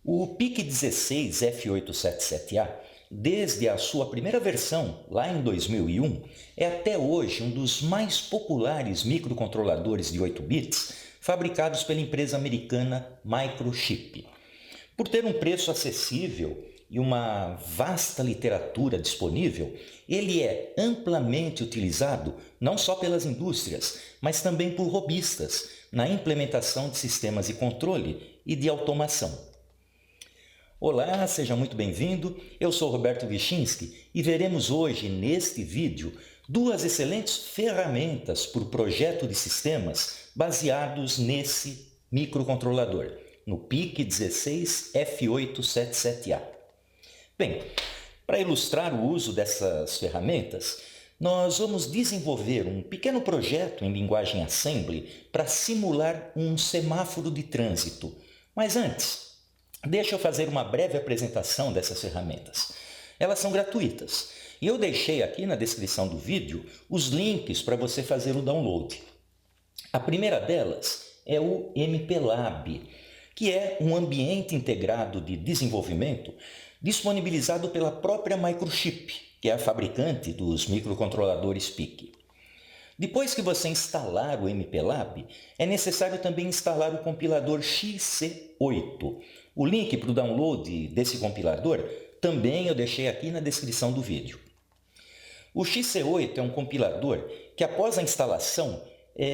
O PIC16 F877A, desde a sua primeira versão, lá em 2001, é até hoje um dos mais populares microcontroladores de 8 bits fabricados pela empresa americana Microchip. Por ter um preço acessível e uma vasta literatura disponível, ele é amplamente utilizado não só pelas indústrias, mas também por robistas na implementação de sistemas de controle e de automação. Olá, seja muito bem-vindo. Eu sou Roberto Vichinski e veremos hoje, neste vídeo, duas excelentes ferramentas para o projeto de sistemas baseados nesse microcontrolador, no PIC16 F877A. Bem, para ilustrar o uso dessas ferramentas, nós vamos desenvolver um pequeno projeto em linguagem Assembly para simular um semáforo de trânsito. Mas antes, deixa eu fazer uma breve apresentação dessas ferramentas. Elas são gratuitas e eu deixei aqui na descrição do vídeo os links para você fazer o download. A primeira delas é o MPLAB, que é um ambiente integrado de desenvolvimento disponibilizado pela própria Microchip, que é a fabricante dos microcontroladores PIC. Depois que você instalar o MPLAB, é necessário também instalar o compilador XC8. O link para o download desse compilador também eu deixei aqui na descrição do vídeo. O XC8 é um compilador que, após a instalação,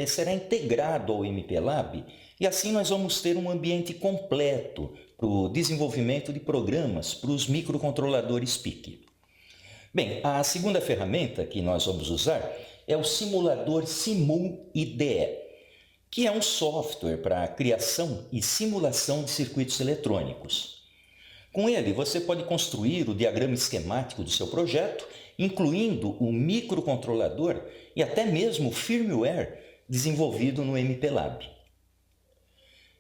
será integrado ao MPLAB e assim nós vamos ter um ambiente completo para o desenvolvimento de programas para os microcontroladores PIC. Bem, a segunda ferramenta que nós vamos usar é o simulador SimulIDE, que é um software para a criação e simulação de circuitos eletrônicos. Com ele, você pode construir o diagrama esquemático do seu projeto, incluindo o microcontrolador e até mesmo o firmware desenvolvido no MPLAB.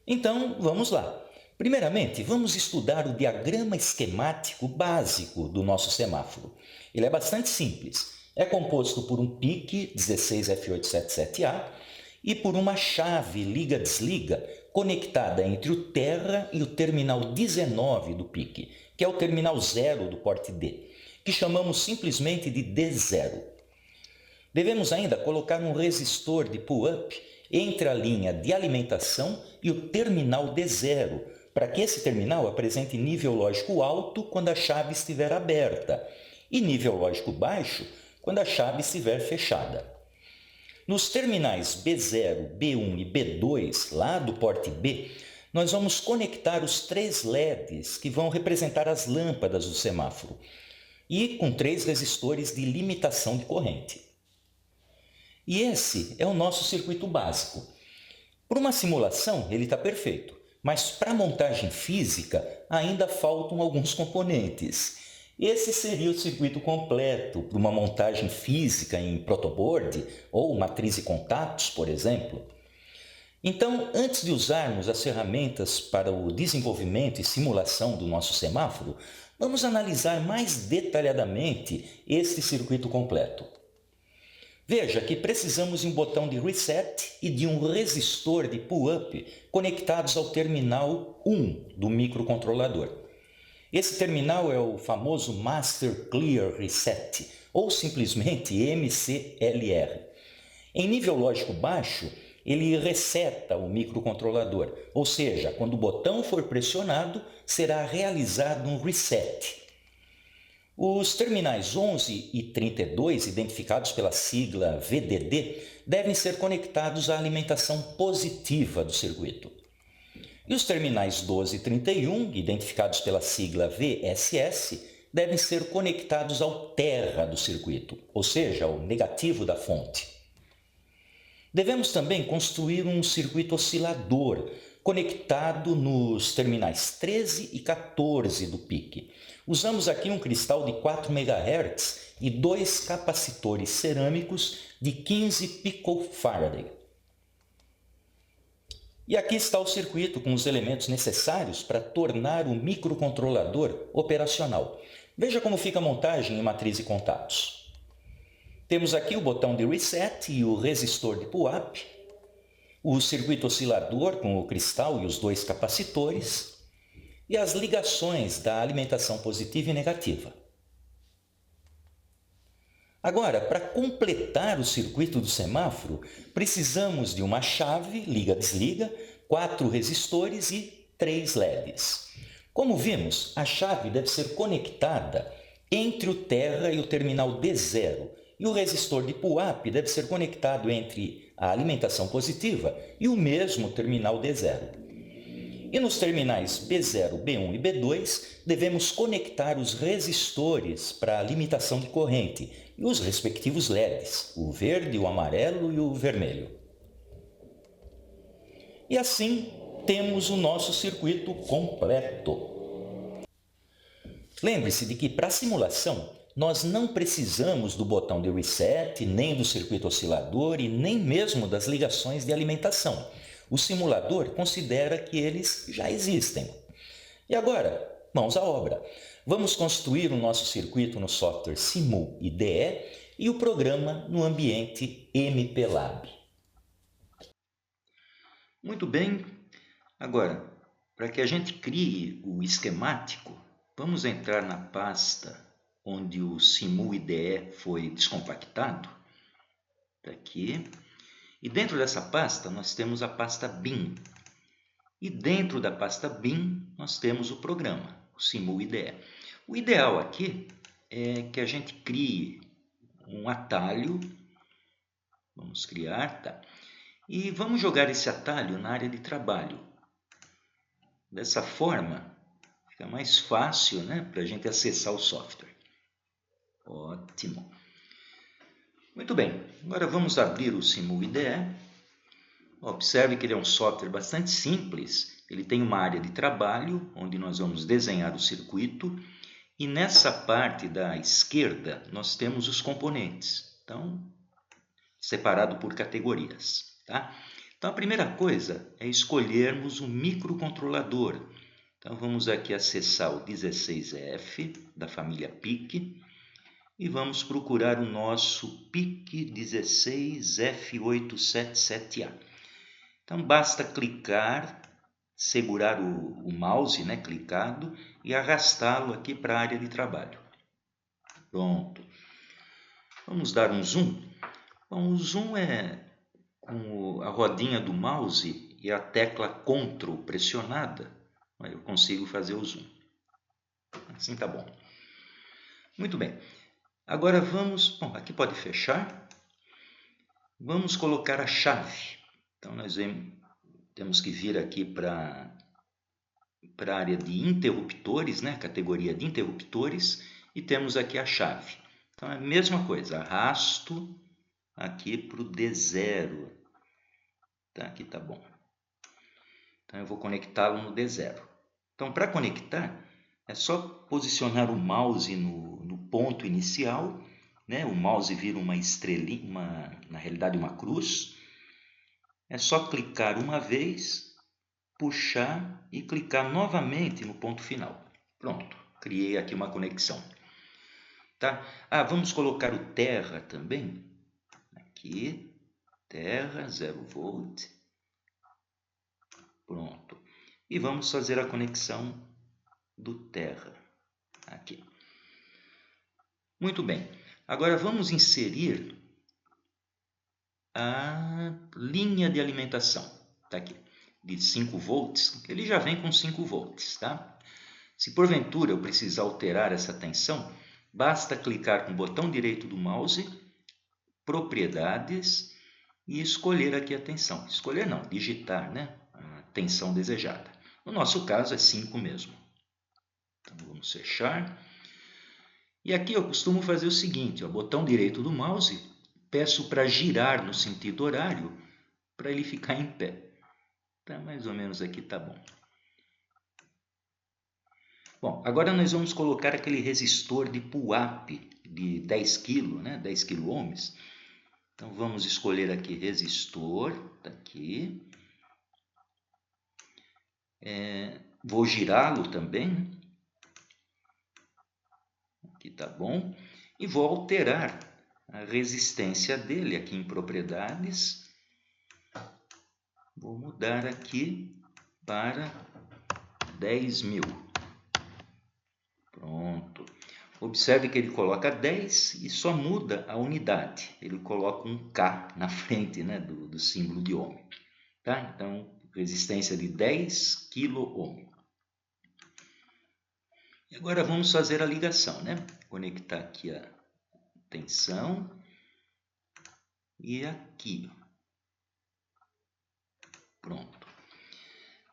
Então, vamos lá. Primeiramente, vamos estudar o diagrama esquemático básico do nosso semáforo. Ele é bastante simples. É composto por um PIC 16F877A e por uma chave liga-desliga conectada entre o terra e o terminal 19 do PIC, que é o terminal 0 do porte D, que chamamos simplesmente de D0. Devemos ainda colocar um resistor de pull-up entre a linha de alimentação e o terminal D0, para que esse terminal apresente nível lógico alto quando a chave estiver aberta e nível lógico baixo quando a chave estiver fechada. Nos terminais B0, B1 e B2, lá do porte B, nós vamos conectar os 3 LEDs que vão representar as lâmpadas do semáforo e com 3 resistores de limitação de corrente. E esse é o nosso circuito básico. Para uma simulação, ele está perfeito, mas para a montagem física ainda faltam alguns componentes. Esse seria o circuito completo para uma montagem física em protoboard ou matriz de contatos, por exemplo. Então, antes de usarmos as ferramentas para o desenvolvimento e simulação do nosso semáforo, vamos analisar mais detalhadamente este circuito completo. Veja que precisamos de um botão de reset e de um resistor de pull-up conectados ao terminal 1 do microcontrolador. Esse terminal é o famoso Master Clear Reset, ou simplesmente MCLR. Em nível lógico baixo, ele reseta o microcontrolador, ou seja, quando o botão for pressionado, será realizado um reset. Os terminais 11 e 32, identificados pela sigla VDD, devem ser conectados à alimentação positiva do circuito. E os terminais 12 e 31, identificados pela sigla VSS, devem ser conectados ao terra do circuito, ou seja, ao negativo da fonte. Devemos também construir um circuito oscilador conectado nos terminais 13 e 14 do PIC. Usamos aqui um cristal de 4 MHz e 2 capacitores cerâmicos de 15 picofarad. E aqui está o circuito com os elementos necessários para tornar o microcontrolador operacional. Veja como fica a montagem em matriz de contatos. Temos aqui o botão de reset e o resistor de pull-up, o circuito oscilador com o cristal e os 2 capacitores, e as ligações da alimentação positiva e negativa. Agora, para completar o circuito do semáforo, precisamos de uma chave liga-desliga, 4 resistores e 3 LEDs. Como vimos, a chave deve ser conectada entre o terra e o terminal D0, e o resistor de pull-up deve ser conectado entre a alimentação positiva e o mesmo terminal D0. E nos terminais B0, B1 e B2, devemos conectar os resistores para a limitação de corrente e os respectivos LEDs, o verde, o amarelo e o vermelho. E assim temos o nosso circuito completo. Lembre-se de que para a simulação, nós não precisamos do botão de reset, nem do circuito oscilador e nem mesmo das ligações de alimentação. O simulador considera que eles já existem. E agora, mãos à obra. Vamos construir o nosso circuito no software Simu IDE e o programa no ambiente MPLAB. Muito bem. Agora, para que a gente crie o esquemático, vamos entrar na pasta onde o Simu IDE foi descompactado. Está aqui. E dentro dessa pasta nós temos a pasta bin. E dentro da pasta bin nós temos o programa, o Simu IDE. O ideal aqui é que a gente crie um atalho. Vamos criar, tá? E vamos jogar esse atalho na área de trabalho. Dessa forma, fica mais fácil, né, para a gente acessar o software. Ótimo. Muito bem, agora vamos abrir o Simu IDE. Observe que ele é um software bastante simples. Ele tem uma área de trabalho, onde nós vamos desenhar o circuito. E nessa parte da esquerda, nós temos os componentes. Então, separado por categorias. Tá? Então, a primeira coisa é escolhermos o microcontrolador. Então, vamos aqui acessar o 16F da família PIC e vamos procurar o nosso PIC 16F877A. Então, basta clicar, segurar o mouse, né, clicado, e arrastá-lo aqui para a área de trabalho. Pronto. Vamos dar um zoom. Bom, o zoom é com a rodinha do mouse e a tecla Ctrl pressionada. Eu consigo fazer o zoom. Assim tá bom. Muito bem. Agora vamos... Bom, aqui pode fechar. Vamos colocar a chave. Então, nós temos que vir aqui para a área de interruptores, né? Categoria de interruptores. E temos aqui a chave. Então, é a mesma coisa. Arrasto aqui para o D0. Tá, aqui tá bom. Então, eu vou conectá-lo no D0. Então, para conectar, é só posicionar o mouse no ponto inicial, né? O mouse vira uma estrelinha, na realidade uma cruz. É só clicar uma vez, puxar e clicar novamente no ponto final. Pronto, criei aqui uma conexão. Tá? Vamos colocar o terra também. Aqui, terra, 0 volt. Pronto. E vamos fazer a conexão do terra. Aqui. Muito bem. Agora vamos inserir a linha de alimentação. Está aqui. De 5 volts. Ele já vem com 5 volts. Tá? Se porventura eu precisar alterar essa tensão, basta clicar com o botão direito do mouse, propriedades, e escolher aqui a tensão. Escolher não, digitar, né? A tensão desejada. No nosso caso é 5 mesmo. Então vamos fechar. E aqui eu costumo fazer o seguinte, ó, botão direito do mouse, peço para girar no sentido horário, para ele ficar em pé. Tá, mais ou menos aqui tá bom. Bom, agora nós vamos colocar aquele resistor de pull-up de 10 kg, né? 10 kΩ. Então vamos escolher aqui resistor, tá aqui. Vou girá-lo também. Aqui tá bom. E vou alterar a resistência dele aqui em propriedades. Vou mudar aqui para 10.000. Pronto. Observe que ele coloca 10 e só muda a unidade. Ele coloca um K na frente, né, do símbolo de ohm. Tá? Então, resistência de 10 kΩ. E agora vamos fazer a ligação, né? Conectar aqui a tensão e aqui. Pronto.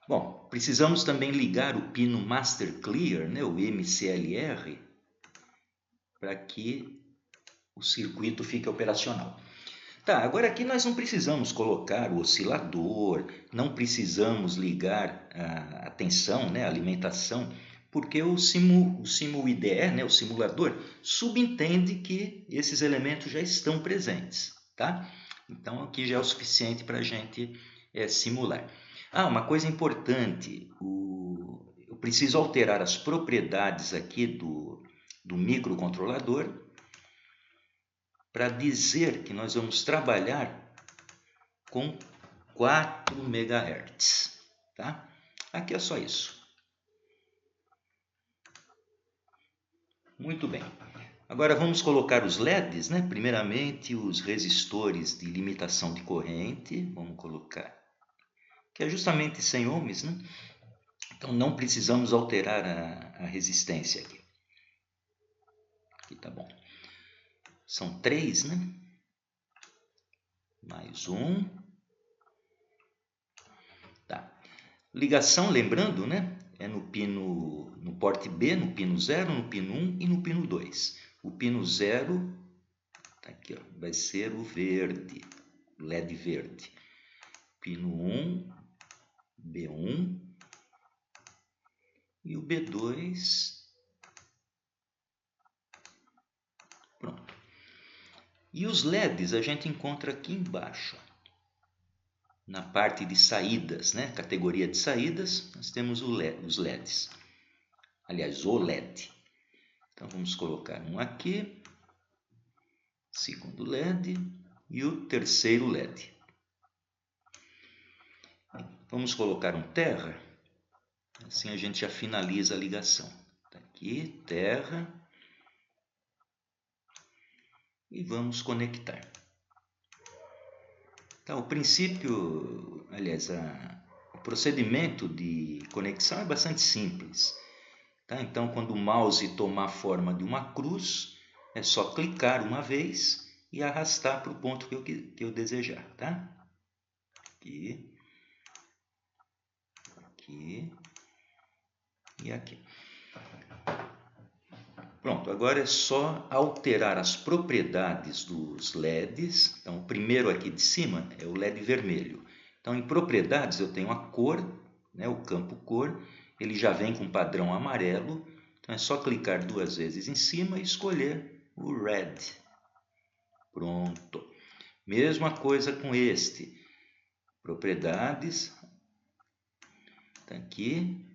Bom, precisamos também ligar o pino Master Clear, né, o MCLR, para que o circuito fique operacional. Tá, agora aqui nós não precisamos colocar o oscilador, não precisamos ligar a tensão, né, a alimentação, porque o SIMUIDE, né, o simulador, subentende que esses elementos já estão presentes, tá? Então aqui já é o suficiente para a gente simular. Uma coisa importante, eu preciso alterar as propriedades aqui do microcontrolador para dizer que nós vamos trabalhar com 4 MHz, tá? Aqui é só isso. Muito bem. Agora vamos colocar os LEDs, né? Primeiramente os resistores de limitação de corrente, vamos colocar, que é justamente 100 ohms, né? Então não precisamos alterar a resistência aqui. Aqui tá bom. São 3, né? Mais um. Tá. Ligação, lembrando, né? É no porte B, no pino 0, no pino 1 e no pino 2. O pino 0, tá aqui, ó, vai ser o verde, LED verde. Pino 1, B1 e o B2. Pronto. E os LEDs a gente encontra aqui embaixo, na parte de saídas, né? Categoria de saídas, nós temos os LEDs. Aliás, o LED. Então vamos colocar um aqui, segundo LED e o terceiro LED. Vamos colocar um terra, assim a gente já finaliza a ligação. Tá aqui, terra. E vamos conectar. Então, o princípio, aliás, o procedimento de conexão é bastante simples. Tá? Então, quando o mouse tomar a forma de uma cruz, é só clicar uma vez e arrastar para o ponto que eu desejar. Tá? Aqui, aqui e aqui. Pronto, agora é só alterar as propriedades dos LEDs. Então, o primeiro aqui de cima é o LED vermelho. Então, em propriedades eu tenho a cor, né, o campo cor, ele já vem com padrão amarelo. Então, é só clicar 2 vezes em cima e escolher o Red. Pronto. Mesma coisa com este. Propriedades. Tá aqui.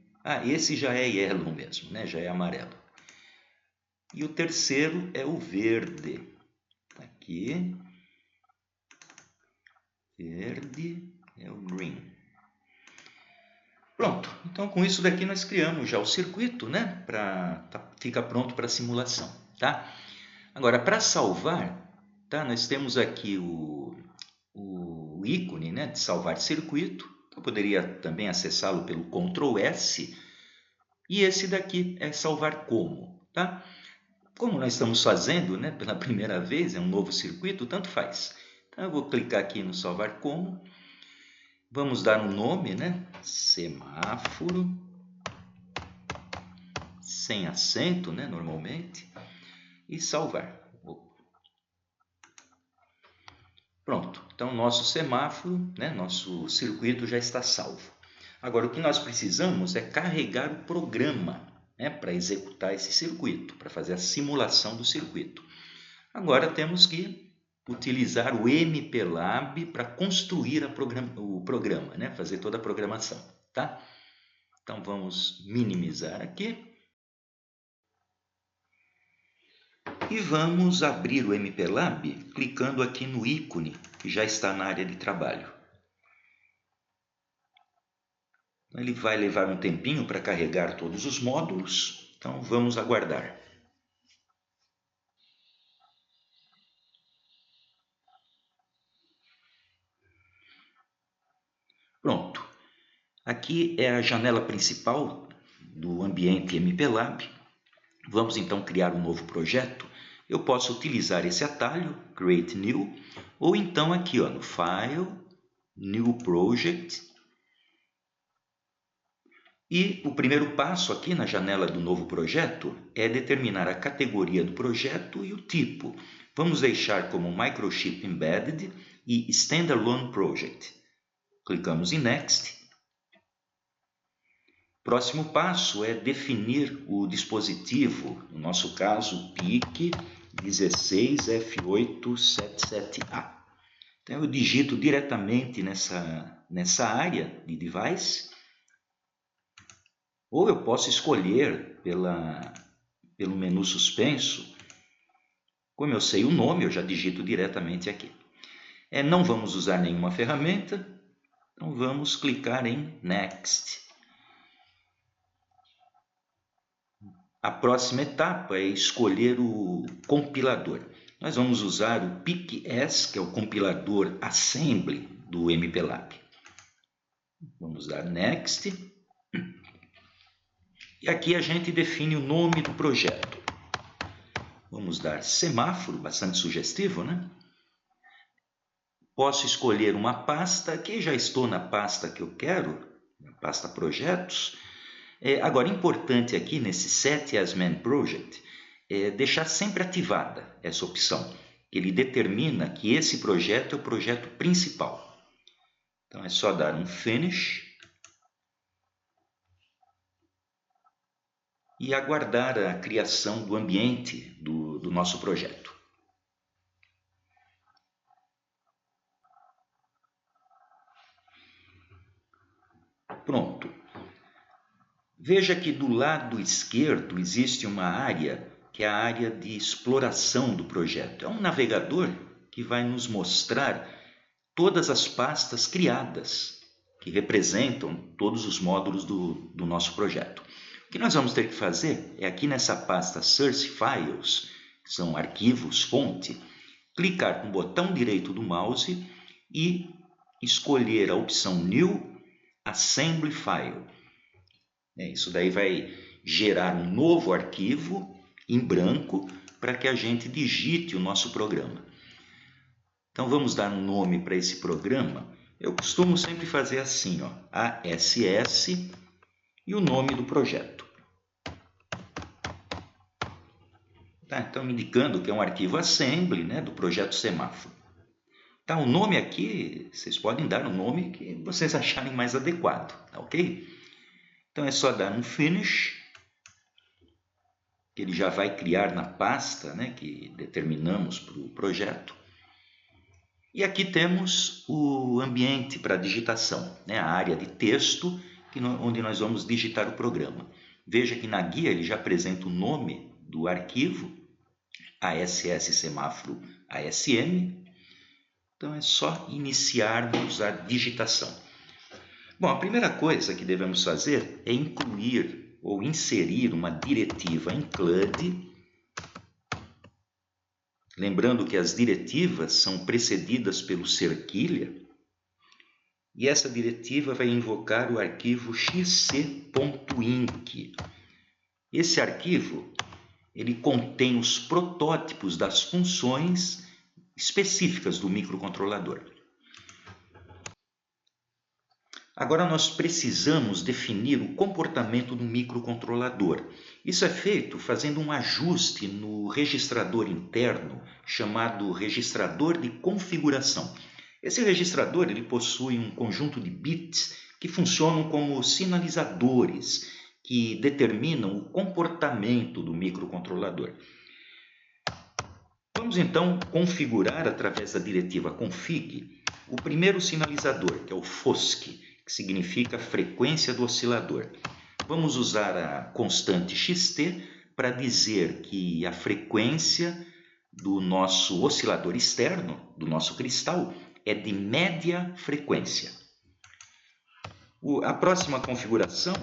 Esse já é yellow mesmo, né? Já é amarelo. E o terceiro é o verde. Aqui. Verde é o green. Pronto. Então, com isso daqui nós criamos já o circuito, né? Fica pronto para a simulação, tá? Agora, para salvar, tá? Nós temos aqui o ícone, né? De salvar circuito. Eu poderia também acessá-lo pelo Ctrl S. E esse daqui é salvar como, tá? Como nós estamos fazendo, né, pela primeira vez, é um novo circuito, tanto faz. Então, eu vou clicar aqui no salvar como. Vamos dar um nome, né? Semáforo. Sem acento, né, normalmente. E salvar. Pronto. Então, nosso semáforo, né, nosso circuito já está salvo. Agora, o que nós precisamos é carregar o programa, né, para executar esse circuito, para fazer a simulação do circuito. Agora temos que utilizar o MPLAB para construir o programa, né, fazer toda a programação, tá? Então vamos minimizar aqui e vamos abrir o MPLAB clicando aqui no ícone que já está na área de trabalho. Ele vai levar um tempinho para carregar todos os módulos, então vamos aguardar. Pronto. Aqui é a janela principal do ambiente MPLAB. Vamos então criar um novo projeto. Eu posso utilizar esse atalho, Create New, ou então aqui no File, New Project. E o primeiro passo aqui na janela do novo projeto é determinar a categoria do projeto e o tipo. Vamos deixar como Microchip Embedded e Standalone Project. Clicamos em Next. Próximo passo é definir o dispositivo, no nosso caso PIC 16F877A. Então eu digito diretamente nessa área de device, ou eu posso escolher pelo menu suspenso. Como eu sei o nome, eu já digito diretamente aqui. Não vamos usar nenhuma ferramenta, então vamos clicar em Next. A próxima etapa é escolher o compilador. Nós vamos usar o PIC-S, que é o compilador Assembly do MPLAB. Vamos dar Next. E aqui a gente define o nome do projeto. Vamos dar semáforo, bastante sugestivo, né? Posso escolher uma pasta, aqui já estou na pasta que eu quero, na pasta projetos. Agora, importante aqui nesse Set as Main Project é deixar sempre ativada essa opção. Ele determina que esse projeto é o projeto principal. Então é só dar um Finish e aguardar a criação do ambiente do nosso projeto. Pronto. Veja que do lado esquerdo existe uma área que é a área de exploração do projeto. É um navegador que vai nos mostrar todas as pastas criadas, que representam todos os módulos do nosso projeto. O que nós vamos ter que fazer é aqui nessa pasta Source Files, que são arquivos fonte, clicar com o botão direito do mouse e escolher a opção New Assembly File. Isso daí vai gerar um novo arquivo em branco para que a gente digite o nosso programa. Então vamos dar um nome para esse programa. Eu costumo sempre fazer assim, ASS e o nome do projeto. Então me indicando que é um arquivo assembly, do projeto semáforo. O nome aqui, vocês podem dar o nome que vocês acharem mais adequado, tá ok? Então é só dar um Finish, que ele já vai criar na pasta que determinamos para o projeto. E aqui temos o ambiente para digitação, a área de texto onde nós vamos digitar o programa. Veja que na guia ele já apresenta o nome do arquivo, ASS semáforo ASM. Então é só iniciarmos a digitação. Bom, a primeira coisa que devemos fazer é incluir ou inserir uma diretiva include. Lembrando que as diretivas são precedidas pelo cerquilha. E essa diretiva vai invocar o arquivo xc.inc. Esse arquivo ele contém os protótipos das funções específicas do microcontrolador. Agora nós precisamos definir o comportamento do microcontrolador. Isso é feito fazendo um ajuste no registrador interno chamado registrador de configuração. Esse registrador ele possui um conjunto de bits que funcionam como sinalizadores que determinam o comportamento do microcontrolador. Vamos então configurar através da diretiva config o primeiro sinalizador, que é o FOSC, que significa frequência do oscilador. Vamos usar a constante xt para dizer que a frequência do nosso oscilador externo, do nosso cristal, é de média frequência. A próxima configuração,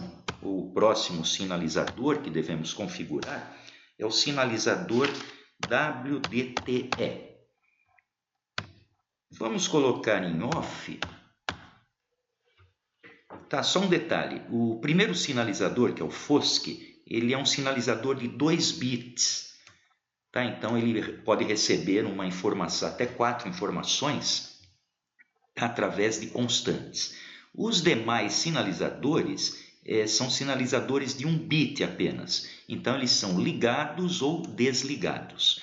o próximo sinalizador que devemos configurar é o sinalizador WDTE. Vamos colocar em off. Tá, só um detalhe. O primeiro sinalizador, que é o FOSC, ele é um sinalizador de 2 bits. Tá? Então, ele pode receber uma informação, até 4 informações, através de constantes. Os demais sinalizadores são sinalizadores de 1 bit apenas. Então, eles são ligados ou desligados.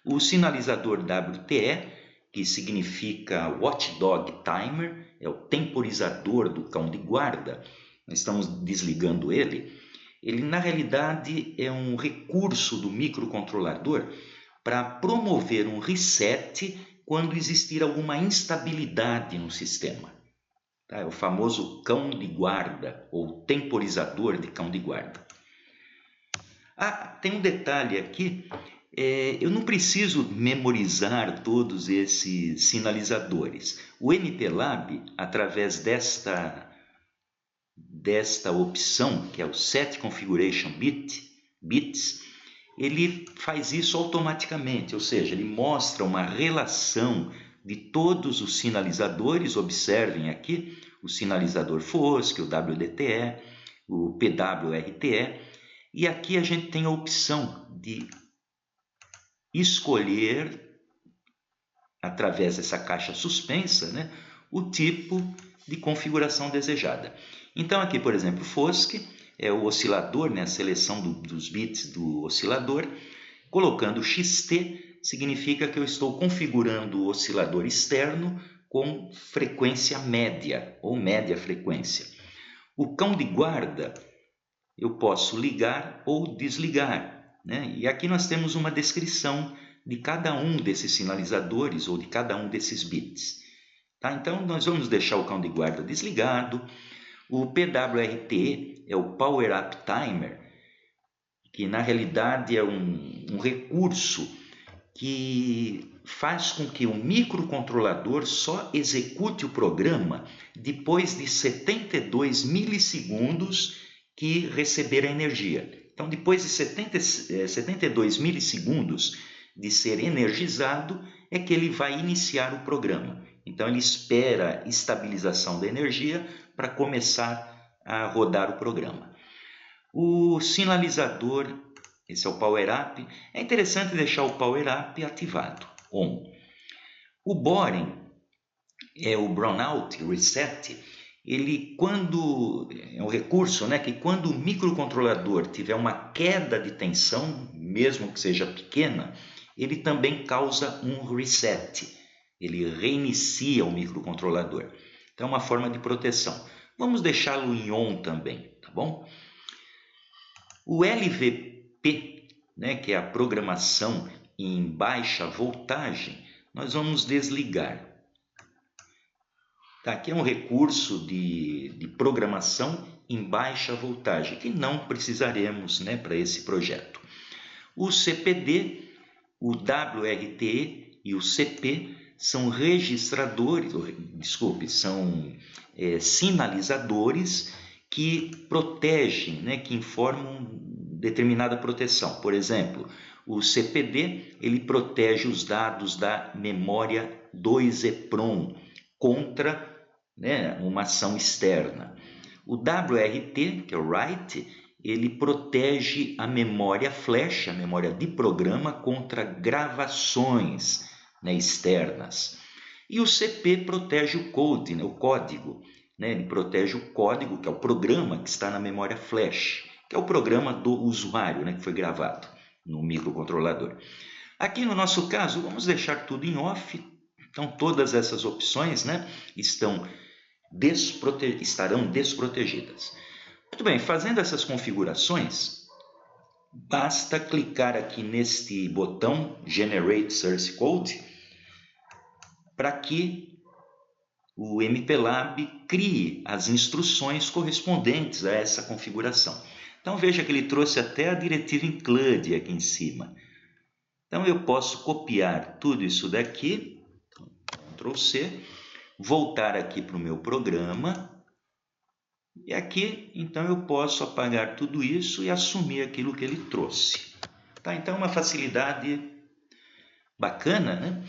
O sinalizador WTE, que significa Watchdog Timer, é o temporizador do cão de guarda, nós estamos desligando ele. Ele, na realidade, é um recurso do microcontrolador para promover um reset quando existir alguma instabilidade no sistema. Tá? É o famoso cão de guarda ou temporizador de cão de guarda. Tem um detalhe aqui. Eu não preciso memorizar todos esses sinalizadores. O MPLAB, através desta opção, que é o Set Configuration Bits, ele faz isso automaticamente, ou seja, ele mostra uma relação de todos os sinalizadores. Observem aqui o sinalizador FOSC, o WDTE, o PWRTE, e aqui a gente tem a opção de escolher, através dessa caixa suspensa, né, o tipo de configuração desejada. Então aqui, por exemplo, FOSC é o oscilador, né, a seleção dos bits do oscilador. Colocando XT significa que eu estou configurando o oscilador externo com frequência média ou média frequência. O cão de guarda eu posso ligar ou desligar, né? E aqui nós temos uma descrição de cada um desses sinalizadores ou de cada um desses bits. Tá? Então, nós vamos deixar o cão de guarda desligado. O PWRT é o Power Up Timer, que na realidade é um recurso que faz com que o microcontrolador só execute o programa depois de 72 milissegundos que receber a energia. Então, depois de 72 milissegundos de ser energizado, é que ele vai iniciar o programa. Então, ele espera a estabilização da energia para começar a rodar o programa. O sinalizador, esse é o Power Up. É interessante deixar o Power Up ativado, on. O Boring é o Brownout Reset. Ele, quando é um recurso, né, que quando o microcontrolador tiver uma queda de tensão, mesmo que seja pequena, ele também causa um reset. Ele reinicia o microcontrolador. Então, é uma forma de proteção. Vamos deixá-lo em on também, tá bom? O LVP, né, que é a programação em baixa voltagem, nós vamos desligar. Tá, aqui é um recurso de programação em baixa voltagem, que não precisaremos, né, para esse projeto. O CPD, o WRT e o CP são registradores, são sinalizadores que protegem, né, que informam determinada proteção. Por exemplo, o CPD ele protege os dados da memória 2EPROM contra, né, uma ação externa. O WRT, que é o Write, ele protege a memória flash, a memória de programa, contra gravações, né, externas. E o CP protege o code, né, o código. Né, ele protege o código, que é o programa que está na memória flash, que é o programa do usuário, né, que foi gravado no microcontrolador. Aqui no nosso caso, vamos deixar tudo em off. Então, todas essas opções, né, estarão desprotegidas. Muito bem, fazendo essas configurações, basta clicar aqui neste botão Generate Source Code para que o MPLAB crie as instruções correspondentes a essa configuração. Então, veja que ele trouxe até a diretiva include aqui em cima. Então, eu posso copiar tudo isso daqui, Ctrl+C, voltar aqui para o meu programa, E aqui, então, eu posso apagar tudo isso e assumir aquilo que ele trouxe. Tá? Então, é uma facilidade bacana, né?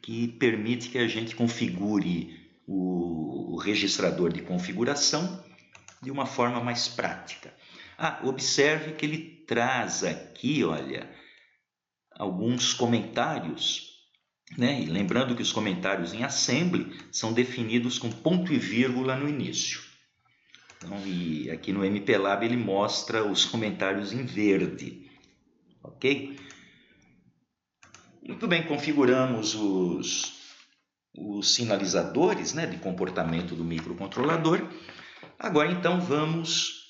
Que permite que a gente configure o registrador de configuração de uma forma mais prática. Observe que ele traz aqui, olha, alguns comentários, né? E lembrando que os comentários em assembly são definidos com ponto e vírgula no início. Então, e aqui no MPLAB ele mostra os comentários em verde, ok? Muito bem, configuramos os sinalizadores, né, de comportamento do microcontrolador. Agora, então, vamos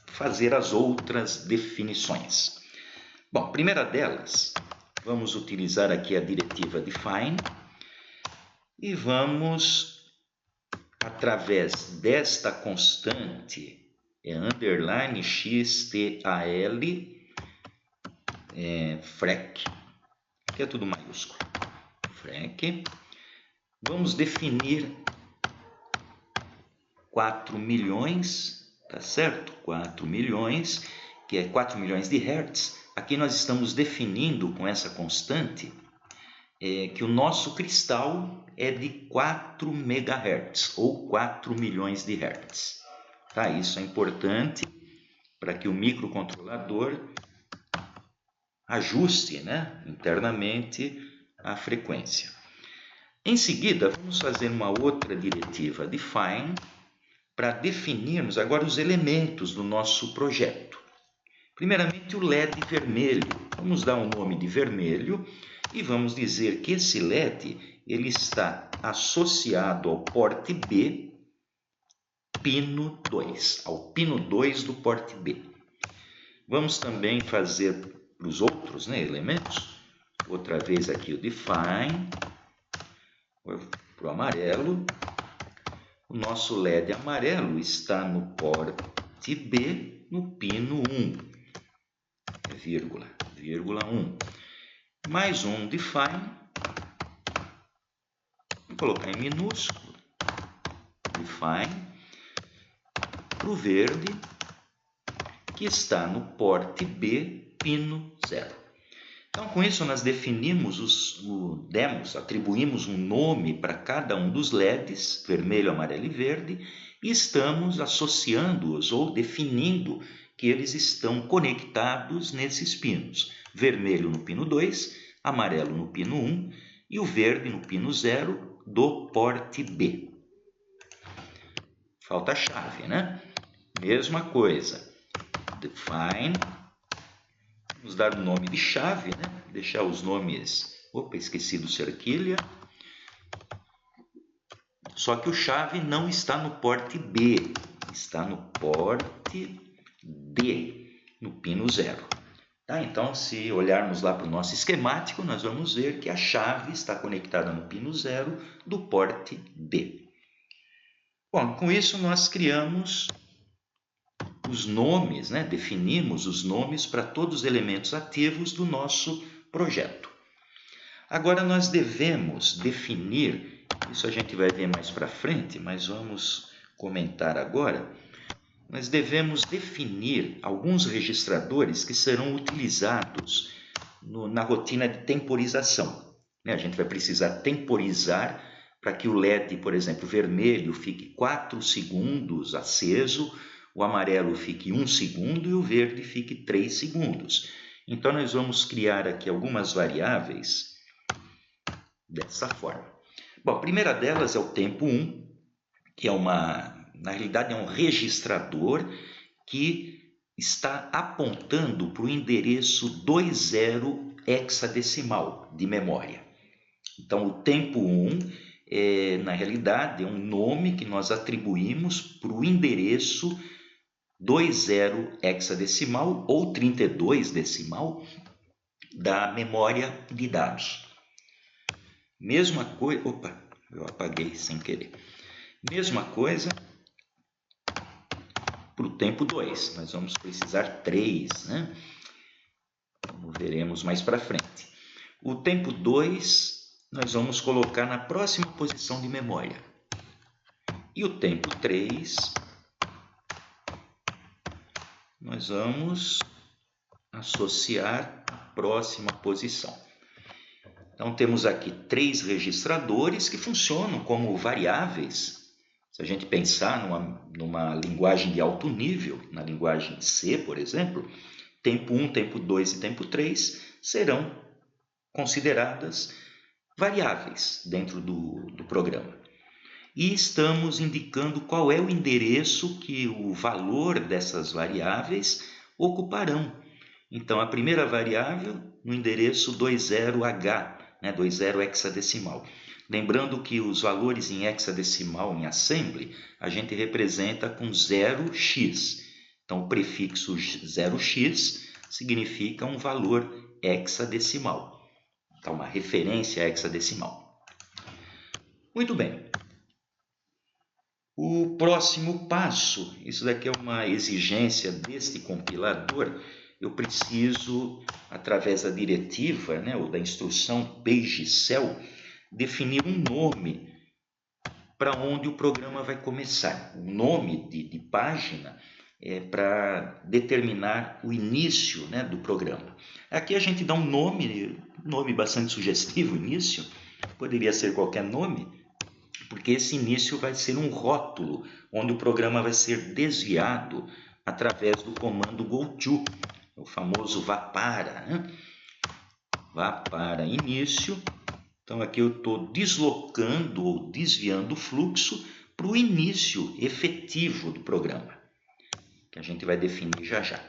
fazer as outras definições. Bom, primeira delas, vamos utilizar aqui a diretiva define e vamos, através desta constante, underline xtal, frec, que é tudo maiúsculo, frec, vamos definir 4 milhões, tá certo? 4 milhões, que é 4 milhões de hertz. Aqui nós estamos definindo com essa constante que o nosso cristal é de 4 MHz ou 4 milhões de hertz. Tá? Isso é importante para que o microcontrolador ajuste, né, internamente a frequência. Em seguida, vamos fazer uma outra diretiva define para definirmos agora os elementos do nosso projeto. Primeiramente, o LED vermelho. Vamos dar um nome de vermelho e vamos dizer que esse LED ele está associado ao porte B, pino 2, ao pino 2 do porte B. Vamos também fazer para os outros, né, elementos. Outra vez aqui o define, para o amarelo. O nosso LED amarelo está no porte B, no pino 1, vírgula 1. Mais um define, vou colocar em minúsculo, define, para o verde, que está no porte B, pino 0. Então, com isso, nós definimos atribuímos um nome para cada um dos LEDs, vermelho, amarelo e verde, e estamos associando-os ou definindo que eles estão conectados nesses pinos. Vermelho no pino 2, amarelo no pino 1 e o verde no pino 0 do porte B. Falta a chave, né? Mesma coisa. Define. Vamos dar o nome de chave, né? Deixar os nomes... Opa, esqueci do cerquilha. Só que o chave não está no porte B, está no porte D, no pino 0. Tá? Então, se olharmos lá para o nosso esquemático, nós vamos ver que a chave está conectada no pino 0 do porte D. Bom, com isso nós criamos os nomes, né? Definimos os nomes para todos os elementos ativos do nosso projeto. Agora nós devemos definir, isso a gente vai ver mais para frente, mas vamos comentar agora. Nós devemos definir alguns registradores que serão utilizados na rotina de temporização. A gente vai precisar temporizar para que o LED, por exemplo, vermelho fique 4 segundos aceso, o amarelo fique 1 segundo e o verde fique 3 segundos. Então, nós vamos criar aqui algumas variáveis dessa forma. Bom, a primeira delas é o tempo 1, que na realidade é um registrador que está apontando para o endereço 20 hexadecimal de memória. Então, o tempo 1, na realidade, é um nome que nós atribuímos para o endereço 20 hexadecimal ou 32 decimal da memória de dados. Mesma coisa... Opa, eu apaguei sem querer. Mesma coisa para o tempo 2. Nós vamos precisar 3, né? Como veremos mais para frente. O tempo 2 nós vamos colocar na próxima posição de memória. E o tempo 3 nós vamos associar a próxima posição. Então, temos aqui 3 registradores que funcionam como variáveis. Se a gente pensar numa linguagem de alto nível, na linguagem C, por exemplo, tempo 1, tempo 2 e tempo 3 serão consideradas variáveis dentro do programa. E estamos indicando qual é o endereço que o valor dessas variáveis ocuparão. Então, a primeira variável no endereço 20H, 20 hexadecimal. Lembrando que os valores em hexadecimal, em assembly, a gente representa com 0x. Então, o prefixo 0x significa um valor hexadecimal. Então, uma referência hexadecimal. Muito bem. O próximo passo, isso daqui é uma exigência deste compilador, eu preciso, através da diretiva, ou da instrução PageCell, definir um nome para onde o programa vai começar. O nome de página é para determinar o início do programa. Aqui a gente dá um nome bastante sugestivo, início, poderia ser qualquer nome, porque esse início vai ser um rótulo, onde o programa vai ser desviado através do comando goto, o famoso vá para. Vá para início. Então, aqui eu estou deslocando ou desviando o fluxo para o início efetivo do programa, que a gente vai definir já já.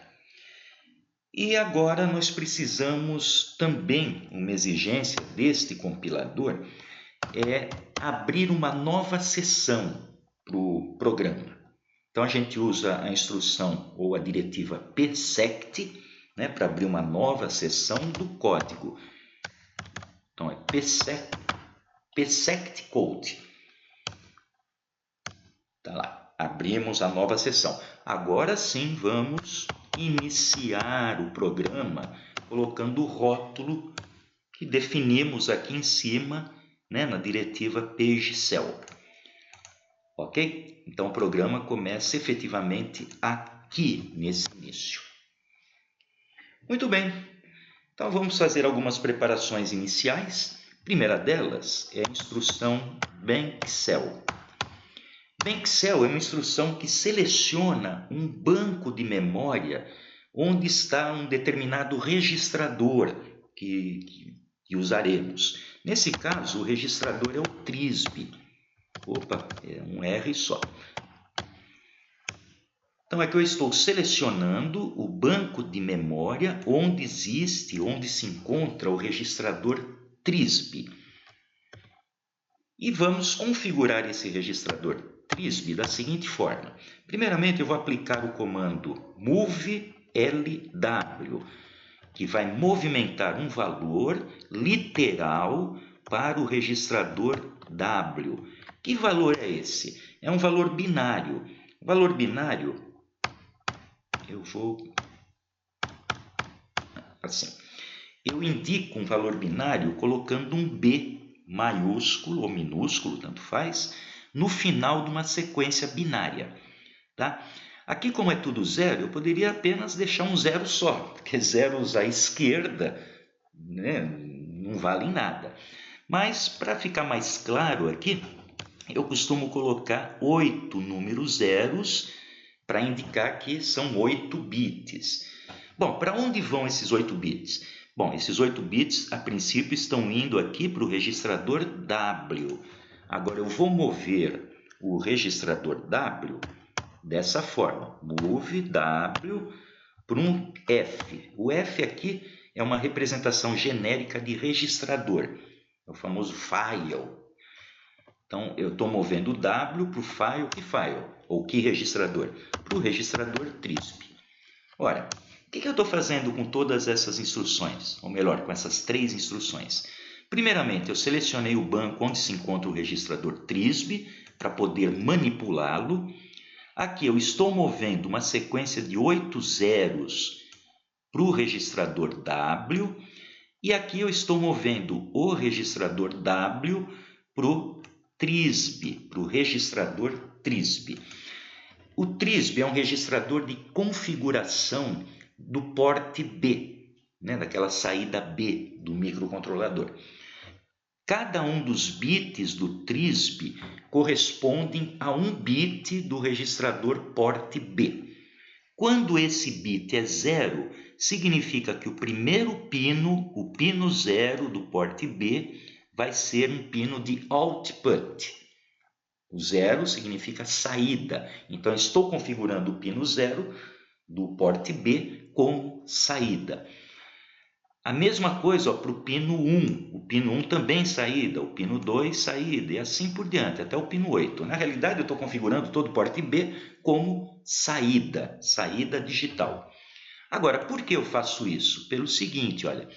E agora nós precisamos também, uma exigência deste compilador, é abrir uma nova seção para o programa. Então, a gente usa a instrução ou a diretiva psect, para abrir uma nova seção do código. Então, é psect code. Tá lá, abrimos a nova seção. Agora sim, vamos iniciar o programa colocando o rótulo que definimos aqui em cima, na diretiva PageCell. Ok? Então, o programa começa efetivamente aqui, nesse início. Muito bem. Então, vamos fazer algumas preparações iniciais. A primeira delas é a instrução bankcell. Bankcell é uma instrução que seleciona um banco de memória onde está um determinado registrador que usaremos. Nesse caso, o registrador é o TRISB. Opa, é um R só. Então, aqui eu estou selecionando o banco de memória onde se encontra o registrador TRISB. E vamos configurar esse registrador TRISB da seguinte forma. Primeiramente, eu vou aplicar o comando move LW, que vai movimentar um valor literal para o registrador W. Que valor é esse? É um valor binário. O valor binário, eu vou assim. Eu indico um valor binário colocando um B maiúsculo ou minúsculo, tanto faz, no final de uma sequência binária. Tá? Aqui, como é tudo zero, eu poderia apenas deixar um zero só, porque zeros à esquerda não valem nada. Mas, para ficar mais claro aqui, eu costumo colocar 8 números zeros para indicar que são 8 bits. Bom, para onde vão esses 8 bits? Bom, esses 8 bits, a princípio, estão indo aqui para o registrador W. Agora, eu vou mover o registrador W dessa forma. Move W para um F. O F aqui é uma representação genérica de registrador. É o famoso file. Então, eu estou movendo o W para o file. Que file? Ou que registrador? Para o registrador TRISB. Ora, o que eu estou fazendo com todas essas instruções? Ou melhor, com essas 3 instruções. Primeiramente, eu selecionei o banco onde se encontra o registrador TRISB para poder manipulá-lo. Aqui eu estou movendo uma sequência de 8 zeros para o registrador W. E aqui eu estou movendo o registrador W para o TRISB, para o registrador TRISB. O TRISB é um registrador de configuração do porte B, né, daquela saída B do microcontrolador. Cada um dos bits do TRISB correspondem a um bit do registrador porte B. Quando esse bit é 0, significa que o primeiro pino, o pino 0 do porte B, vai ser um pino de output. O 0 significa saída. Então, estou configurando o pino 0 do porte B como saída. A mesma coisa para o pino 1. O pino 1 também saída, o pino 2 saída e assim por diante, até o pino 8. Na realidade, eu estou configurando todo o porte B como saída, saída digital. Agora, por que eu faço isso? Pelo seguinte, olha,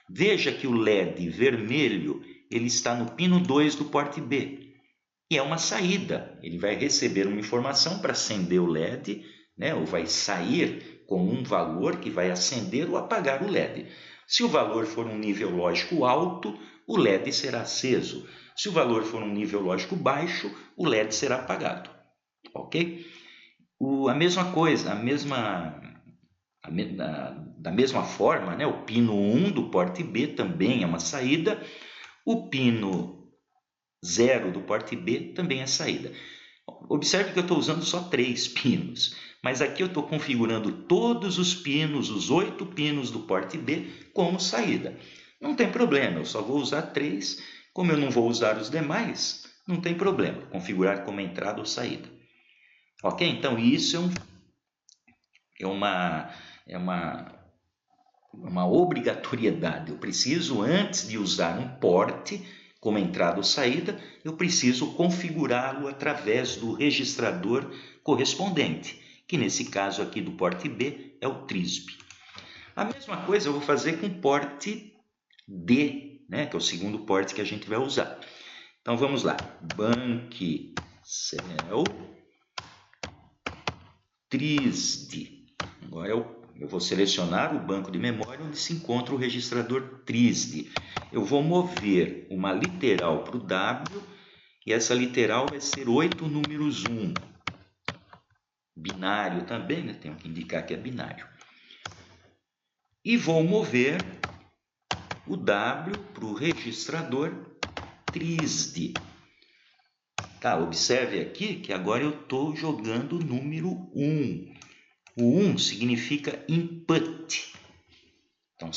veja que o LED vermelho ele está no pino 2 do porte B. E é uma saída, ele vai receber uma informação para acender o LED, né, ou vai sair com um valor que vai acender ou apagar o LED. Se o valor for um nível lógico alto, o LED será aceso. Se o valor for um nível lógico baixo, o LED será apagado. Ok? A mesma coisa, da mesma forma, né, o pino 1 do porte B também é uma saída. O pino 0 do porte B também é saída. Observe que eu estou usando só 3 pinos, mas aqui eu estou configurando todos os pinos, os 8 pinos do porte B como saída. Não tem problema, eu só vou usar 3, como eu não vou usar os demais, não tem problema, configurar como entrada ou saída. Ok? Então isso é uma obrigatoriedade. Eu preciso, antes de usar um porte como entrada ou saída, eu preciso configurá-lo através do registrador correspondente, que nesse caso aqui do porte B é o TRISB. A mesma coisa eu vou fazer com o porte D, né, que é o segundo porte que a gente vai usar. Então vamos lá, BancCell TRISD. Agora eu vou selecionar o banco de memória onde se encontra o registrador TRISD. Eu vou mover uma literal para o W e essa literal vai ser 8 números 1. Binário também, né? Tenho que indicar que é binário. E vou mover o W para o registrador TRISD. Tá, observe aqui que agora eu estou jogando o número 1. O 1 significa input. Então,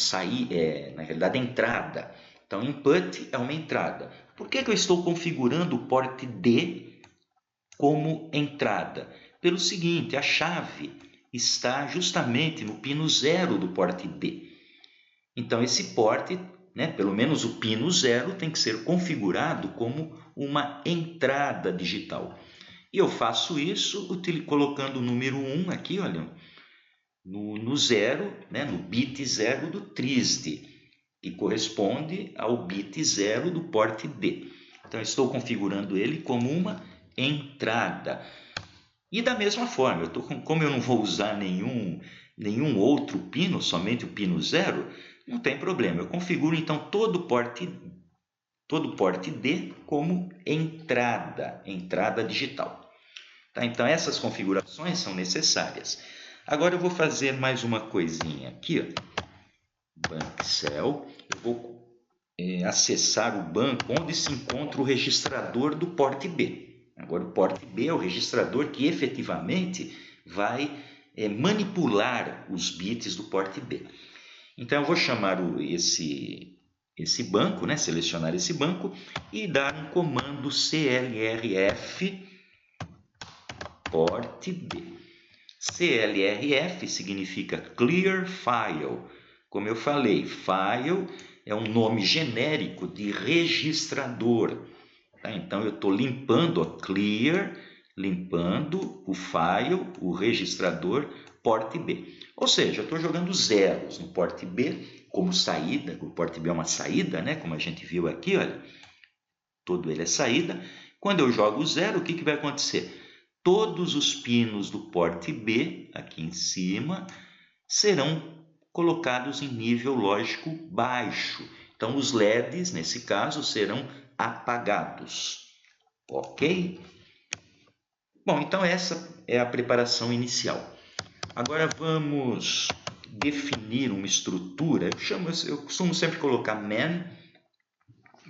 na realidade, entrada. Então, input é uma entrada. Por que eu estou configurando o porte D como entrada? Pelo seguinte, a chave está justamente no pino 0 do porte D. Então, esse porte, né, pelo menos o pino 0, tem que ser configurado como uma entrada digital. E eu faço isso colocando o número 1 aqui, olha, no 0, né, no bit 0 do TRISD, que corresponde ao bit 0 do porte D. Então, estou configurando ele como uma entrada. E da mesma forma, como eu não vou usar nenhum outro pino, somente o pino 0, não tem problema. Eu configuro, então, todo o porte D como entrada digital. Tá? Então, essas configurações são necessárias. Agora, eu vou fazer mais uma coisinha aqui. BancCell. Eu vou acessar o banco onde se encontra o registrador do porte B. Agora, o porte B é o registrador que efetivamente vai manipular os bits do porte B. Então, eu vou chamar esse banco, né? Selecionar esse banco e dar um comando clrf porte B. CLRF significa Clear File. Como eu falei, file é um nome genérico de registrador. Tá? Então, eu estou limpando, limpando o file, o registrador, porte B. Ou seja, eu estou jogando zeros no porte B como saída. O porte B é uma saída, né? Como a gente viu aqui, olha. Todo ele é saída. Quando eu jogo zero, o que vai acontecer? Todos os pinos do porte B, aqui em cima, serão colocados em nível lógico baixo. Então, os LEDs, nesse caso, serão apagados. Ok? Bom, então essa é a preparação inicial. Agora vamos definir uma estrutura. Eu costumo sempre colocar man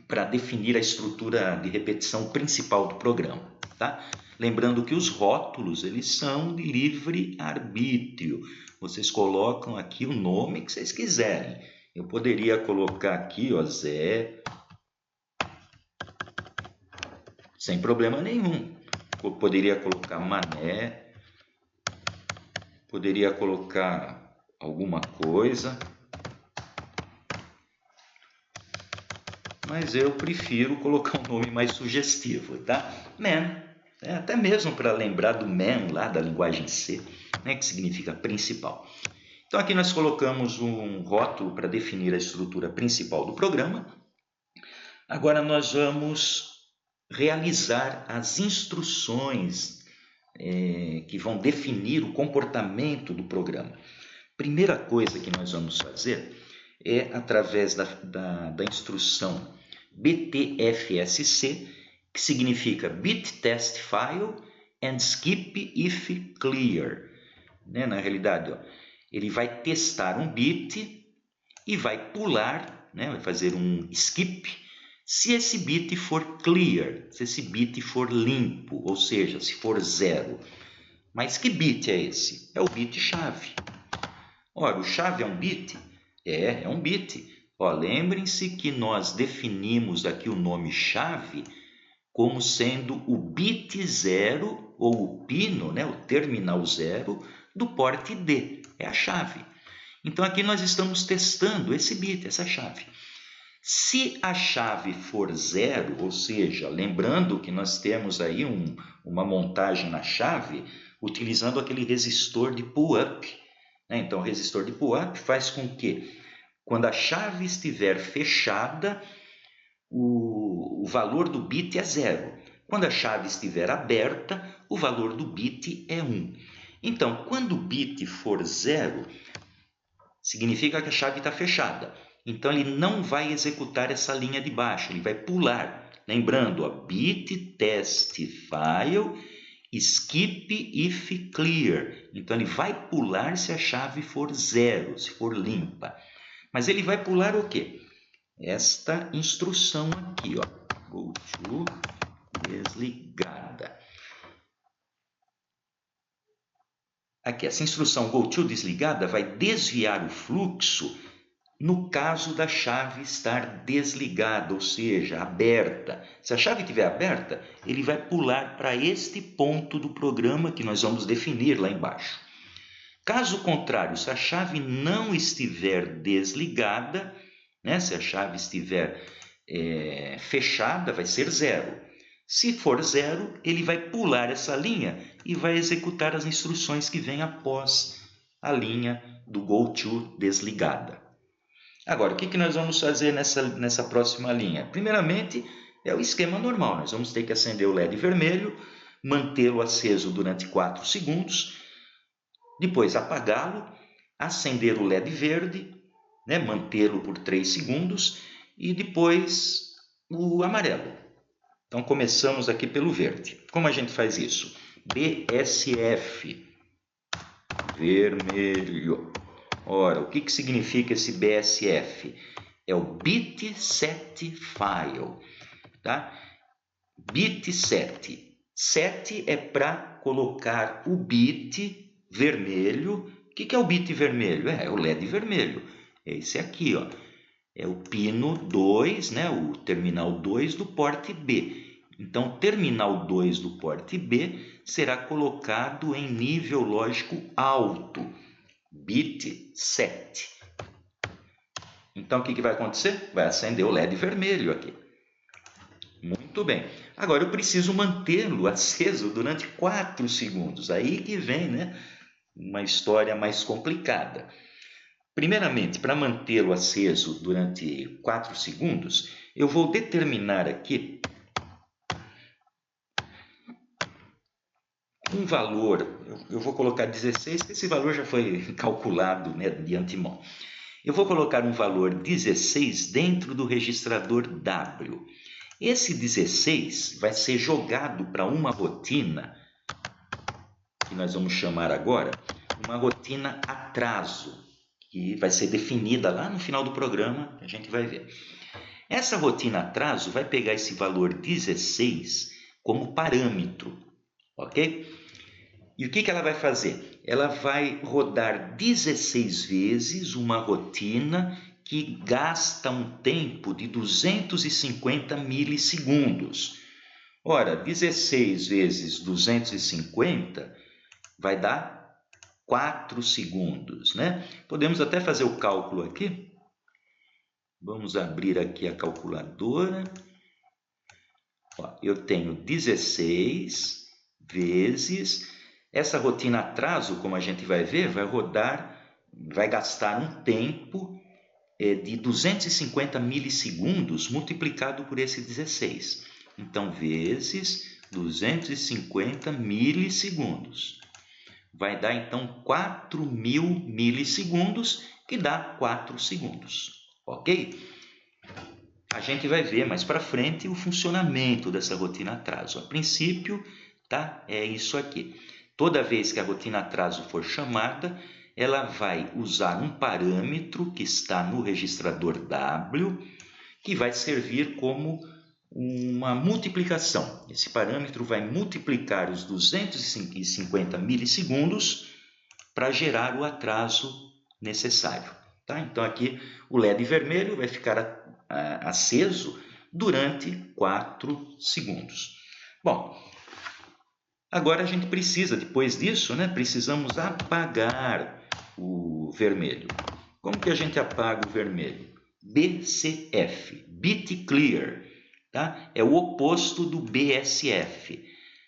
para definir a estrutura de repetição principal do programa, tá? Lembrando que os rótulos, eles são de livre arbítrio. Vocês colocam aqui o nome que vocês quiserem. Eu poderia colocar aqui, ó, Zé, sem problema nenhum. Eu poderia colocar Mané, poderia colocar alguma coisa, mas eu prefiro colocar um nome mais sugestivo, tá? Man, até mesmo para lembrar do man lá da linguagem C, né, que significa principal. Então aqui nós colocamos um rótulo para definir a estrutura principal do programa. Agora nós vamos realizar as instruções que vão definir o comportamento do programa. Primeira coisa que nós vamos fazer é através da instrução BTFSC, que significa Bit Test File and Skip If Clear. Na realidade, ó, ele vai testar um bit e vai pular, vai fazer um skip, se esse bit for clear, se esse bit for limpo, ou seja, se for 0. Mas que bit é esse? É o bit chave. Ora, o chave é um bit? É um bit. Lembrem-se que nós definimos aqui o nome chave como sendo o bit 0 ou o pino, o terminal 0 do porte D, é a chave. Então aqui nós estamos testando esse bit, essa chave. Se a chave for 0, ou seja, lembrando que nós temos aí uma montagem na chave utilizando aquele resistor de pull-up. Então o resistor de pull-up faz com que, quando a chave estiver fechada, o valor do bit é 0. Quando a chave estiver aberta, o valor do bit é 1. Então, quando o bit for 0, significa que a chave está fechada. Então, ele não vai executar essa linha de baixo, ele vai pular. Lembrando, bit test file skip if clear. Então, ele vai pular se a chave for 0, se for limpa. Mas ele vai pular o quê? Esta instrução aqui, go to desligada. Aqui, essa instrução go to desligada vai desviar o fluxo no caso da chave estar desligada, ou seja, aberta. Se a chave estiver aberta, ele vai pular para este ponto do programa que nós vamos definir lá embaixo. Caso contrário, se a chave não estiver desligada, se a chave estiver fechada, vai ser 0. Se for 0, ele vai pular essa linha e vai executar as instruções que vêm após a linha do go to desligada. Agora, o que nós vamos fazer nessa próxima linha? Primeiramente, é o esquema normal. Nós vamos ter que acender o LED vermelho, mantê-lo aceso durante 4 segundos, depois apagá-lo, acender o LED verde, mantê-lo por 3 segundos e depois o amarelo. Então, começamos aqui pelo verde. Como a gente faz isso? BSF, vermelho. Ora, o que significa esse BSF? É o Bit Set File, tá? Bit Set. Set é para colocar o bit vermelho. O que é o bit vermelho? É o LED vermelho. É esse aqui, ó. É o pino 2, o terminal 2 do porte B. Então, o terminal 2 do porte B será colocado em nível lógico alto, bit 7. Então, o que vai acontecer? Vai acender o LED vermelho aqui. Muito bem. Agora, eu preciso mantê-lo aceso durante 4 segundos. Aí que vem, uma história mais complicada. Primeiramente, para mantê-lo aceso durante 4 segundos, eu vou determinar aqui um valor. Eu vou colocar 16, porque esse valor já foi calculado de antemão. Eu vou colocar um valor 16 dentro do registrador W. Esse 16 vai ser jogado para uma rotina que nós vamos chamar agora uma rotina atraso, que vai ser definida lá no final do programa, a gente vai ver. Essa rotina atraso vai pegar esse valor 16 como parâmetro, ok? E o que ela vai fazer? Ela vai rodar 16 vezes uma rotina que gasta um tempo de 250 milissegundos. Ora, 16 vezes 250 vai dar 4 segundos, né? Podemos até fazer o cálculo aqui. Vamos abrir aqui a calculadora. Ó, eu tenho 16 vezes... Essa rotina atraso, como a gente vai ver, vai gastar um tempo de 250 milissegundos multiplicado por esse 16. Então, vezes 250 milissegundos. Vai dar, então, 4.000 milissegundos, que dá 4 segundos. Ok? A gente vai ver mais para frente o funcionamento dessa rotina atraso. A princípio, tá? É isso aqui. Toda vez que a rotina atraso for chamada, ela vai usar um parâmetro que está no registrador W, que vai servir como uma multiplicação. Esse parâmetro vai multiplicar os 250 milissegundos para gerar o atraso necessário. Tá? Então, aqui o LED vermelho vai ficar aceso durante 4 segundos. Bom, agora a gente precisa, depois disso, né, precisamos apagar o vermelho. Como que a gente apaga o vermelho? BCF, Bit Clear, tá? É o oposto do BSF.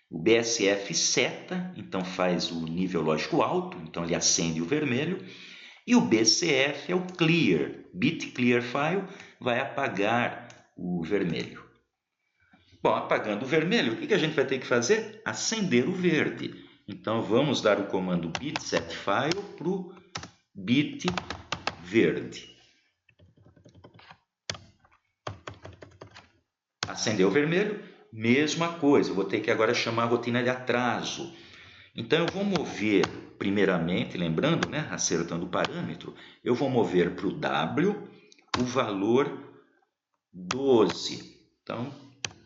O BSF seta, então faz o nível lógico alto, então ele acende o vermelho. E o BCF é o Clear, Bit Clear File, vai apagar o vermelho. Bom, apagando o vermelho, o que a gente vai ter que fazer? Acender o verde. Então, vamos dar o comando bitsetfile para o bit verde. Acendeu o vermelho, mesma coisa. Eu vou ter que agora chamar a rotina de atraso. Então, eu vou mover, primeiramente, lembrando, né, acertando o parâmetro, eu vou mover para o W o valor 12. Então,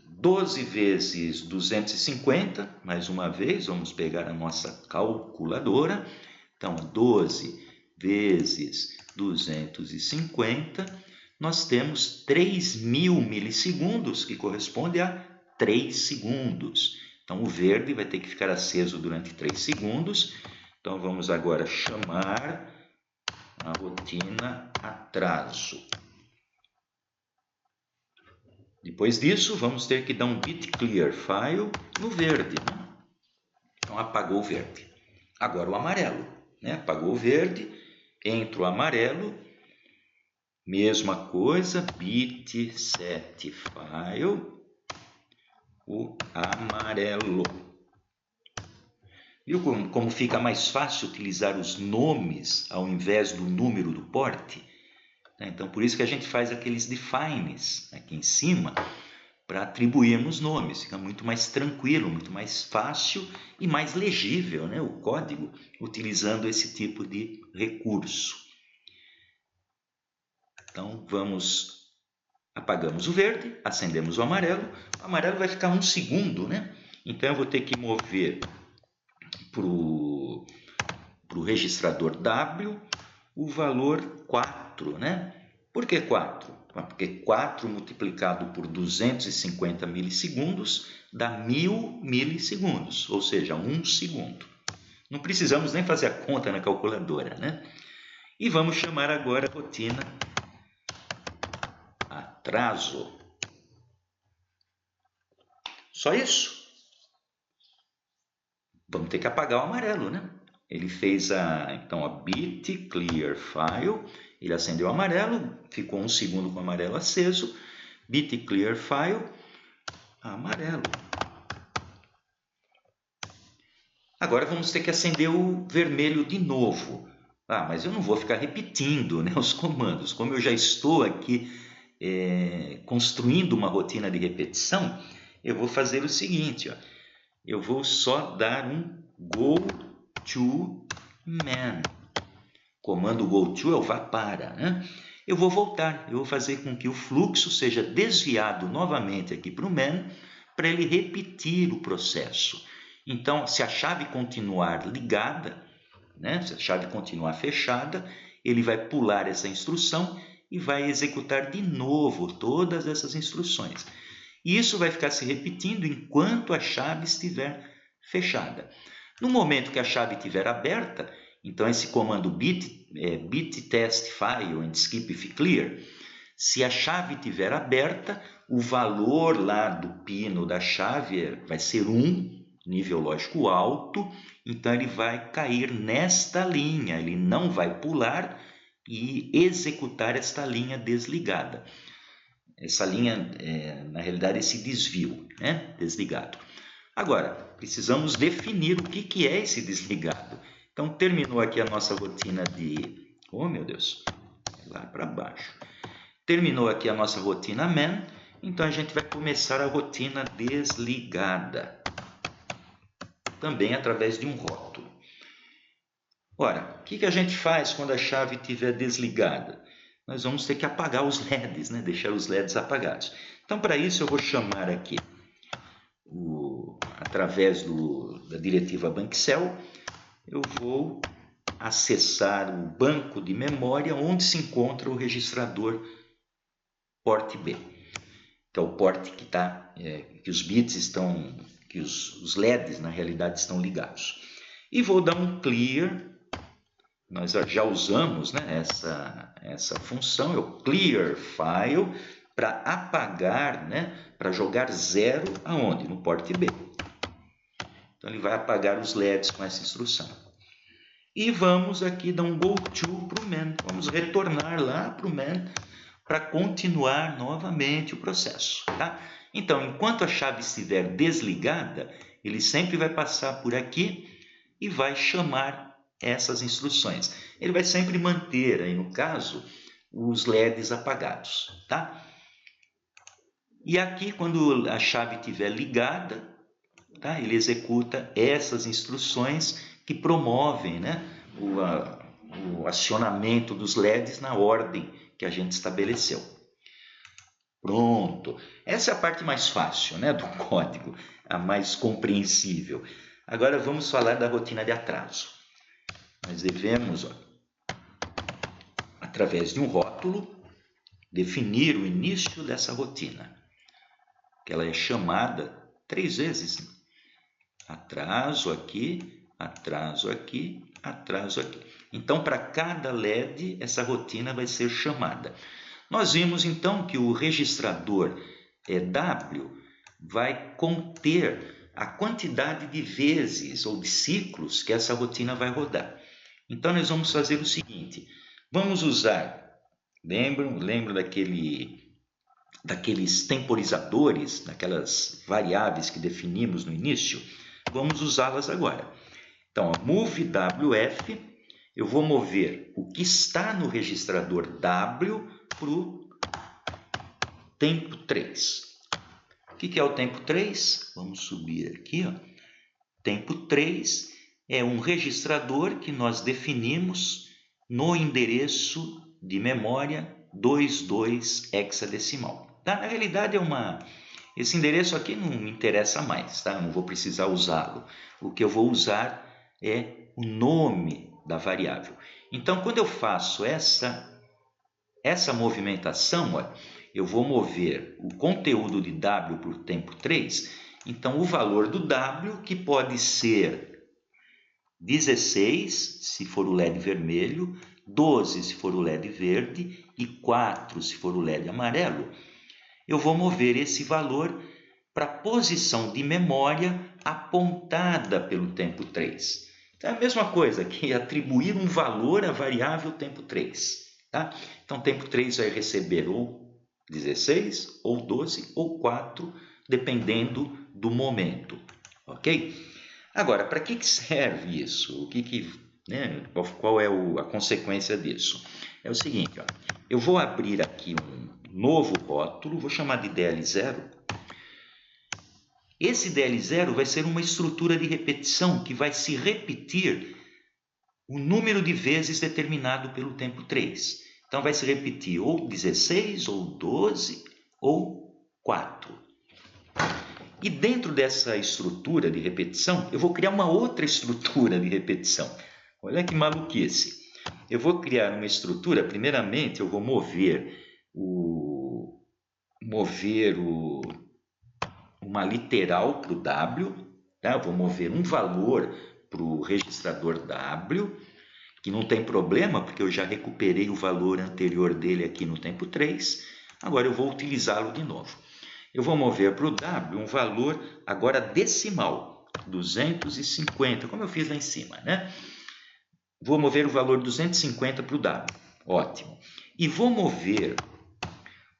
12 vezes 250, mais uma vez, vamos pegar a nossa calculadora. Então, 12 vezes 250, nós temos 3.000 milissegundos, que corresponde a 3 segundos. Então, o verde vai ter que ficar aceso durante 3 segundos. Então, vamos agora chamar a rotina atraso. Depois disso, vamos ter que dar um bit clear file no verde, né? Então, apagou o verde. Agora o amarelo, né? Apagou o verde, entra o amarelo, mesma coisa, bit set file, o amarelo. Viu como fica mais fácil utilizar os nomes ao invés do número do porte? Então, por isso que a gente faz aqueles defines aqui em cima para atribuirmos nomes. Fica muito mais tranquilo, muito mais fácil e mais legível, né, o código, utilizando esse tipo de recurso. Então, apagamos o verde, acendemos o amarelo. O amarelo vai ficar 1 segundo, né? Então, eu vou ter que mover para o registrador W o valor 4, né? Por que 4? Porque 4 multiplicado por 250 milissegundos dá 1.000 milissegundos, ou seja, 1 segundo. Não precisamos nem fazer a conta na calculadora, né? E vamos chamar agora a rotina atraso. Só isso. Vamos ter que apagar o amarelo, né? Ele fez então a bit clear file, ele acendeu o amarelo, ficou 1 segundo com o amarelo aceso, bit clear file, amarelo. Agora vamos ter que acender o vermelho de novo. Mas eu não vou ficar repetindo, né, os comandos. Como eu já estou aqui construindo uma rotina de repetição, eu vou fazer o seguinte, ó. Eu vou só dar um go to man. Comando go to é o vá para, né? Eu vou voltar, eu vou fazer com que o fluxo seja desviado novamente aqui para o man, para ele repetir o processo. Então, se a chave continuar ligada, né? Se a chave continuar fechada, ele vai pular essa instrução e vai executar de novo todas essas instruções. E isso vai ficar se repetindo enquanto a chave estiver fechada. No momento que a chave estiver aberta, então esse comando bit test file and skip if clear, se a chave estiver aberta, o valor lá do pino da chave vai ser 1, nível lógico alto, então ele vai cair nesta linha, ele não vai pular e executar esta linha desligada. Essa linha, na realidade, esse desvio, né? Desligado. Agora, precisamos definir o que é esse desligado. Então, terminou aqui a nossa rotina de... Oh, meu Deus! Lá para baixo. Terminou aqui a nossa rotina man, então a gente vai começar a rotina desligada. Também através de um rótulo. Ora, o que a gente faz quando a chave estiver desligada? Nós vamos ter que apagar os LEDs, né? Deixar os LEDs apagados. Então, para isso, eu vou chamar aqui, através da diretiva bankcell, eu vou acessar o banco de memória onde se encontra o registrador port B. Que é o porte que os bits estão, que os LEDs, na realidade, estão ligados. E vou dar um clear. Nós já usamos, né, essa função, é o clear file, para apagar, né, para jogar 0 aonde? No port B. Então ele vai apagar os LEDs com essa instrução. E vamos aqui dar um go to para o man. Vamos retornar lá para o man para continuar novamente o processo. Tá? Então, enquanto a chave estiver desligada, ele sempre vai passar por aqui e vai chamar essas instruções. Ele vai sempre manter, aí no caso, os LEDs apagados. Tá? E aqui, quando a chave estiver ligada, tá? Ele executa essas instruções que promovem, né, o acionamento dos LEDs na ordem que a gente estabeleceu. Pronto. Essa é a parte mais fácil, né, do código, a mais compreensível. Agora vamos falar da rotina de atraso. Nós devemos, através de um rótulo, definir o início dessa rotina, que ela é chamada 3 vezes. Atraso aqui, atraso aqui, atraso aqui. Então, para cada LED, essa rotina vai ser chamada. Nós vimos, então, que o registrador W vai conter a quantidade de vezes ou de ciclos que essa rotina vai rodar. Então, nós vamos fazer o seguinte. Vamos usar, lembram daqueles temporizadores, daquelas variáveis que definimos no início? Vamos usá-las agora. Então, move WF, eu vou mover o que está no registrador W para o tempo 3. O que é o tempo 3? Vamos subir aqui. Ó. Tempo 3 é um registrador que nós definimos no endereço de memória 22 hexadecimal. Tá? Na realidade, esse endereço aqui não me interessa mais, tá? Não vou precisar usá-lo. O que eu vou usar é o nome da variável. Então, quando eu faço essa movimentação, ó, eu vou mover o conteúdo de W para o tempo 3. Então, o valor do W, que pode ser 16, se for o LED vermelho, 12, se for o LED verde, e 4, se for o LED amarelo, eu vou mover esse valor para a posição de memória apontada pelo tempo 3. Então, é a mesma coisa que atribuir um valor à variável tempo 3. Tá? Então, tempo 3 vai receber ou 16, ou 12, ou 4, dependendo do momento. Ok? Agora, para que serve isso? Qual é a consequência disso? É o seguinte, ó, eu vou abrir aqui um novo rótulo, vou chamar de DL0, Esse DL0 vai ser uma estrutura de repetição que vai se repetir o número de vezes determinado pelo tempo 3. Então, vai se repetir ou 16, ou 12, ou 4. E dentro dessa estrutura de repetição, eu vou criar uma outra estrutura de repetição. Olha que maluquice. Eu vou criar uma estrutura, primeiramente eu vou mover uma literal para o W, tá? Eu vou mover um valor para o registrador W, que não tem problema, porque eu já recuperei o valor anterior dele aqui no tempo 3. Agora eu vou utilizá-lo de novo. Eu vou mover para o W um valor agora decimal, 250, como eu fiz lá em cima, né? Vou mover o valor 250 para o W, ótimo. E vou mover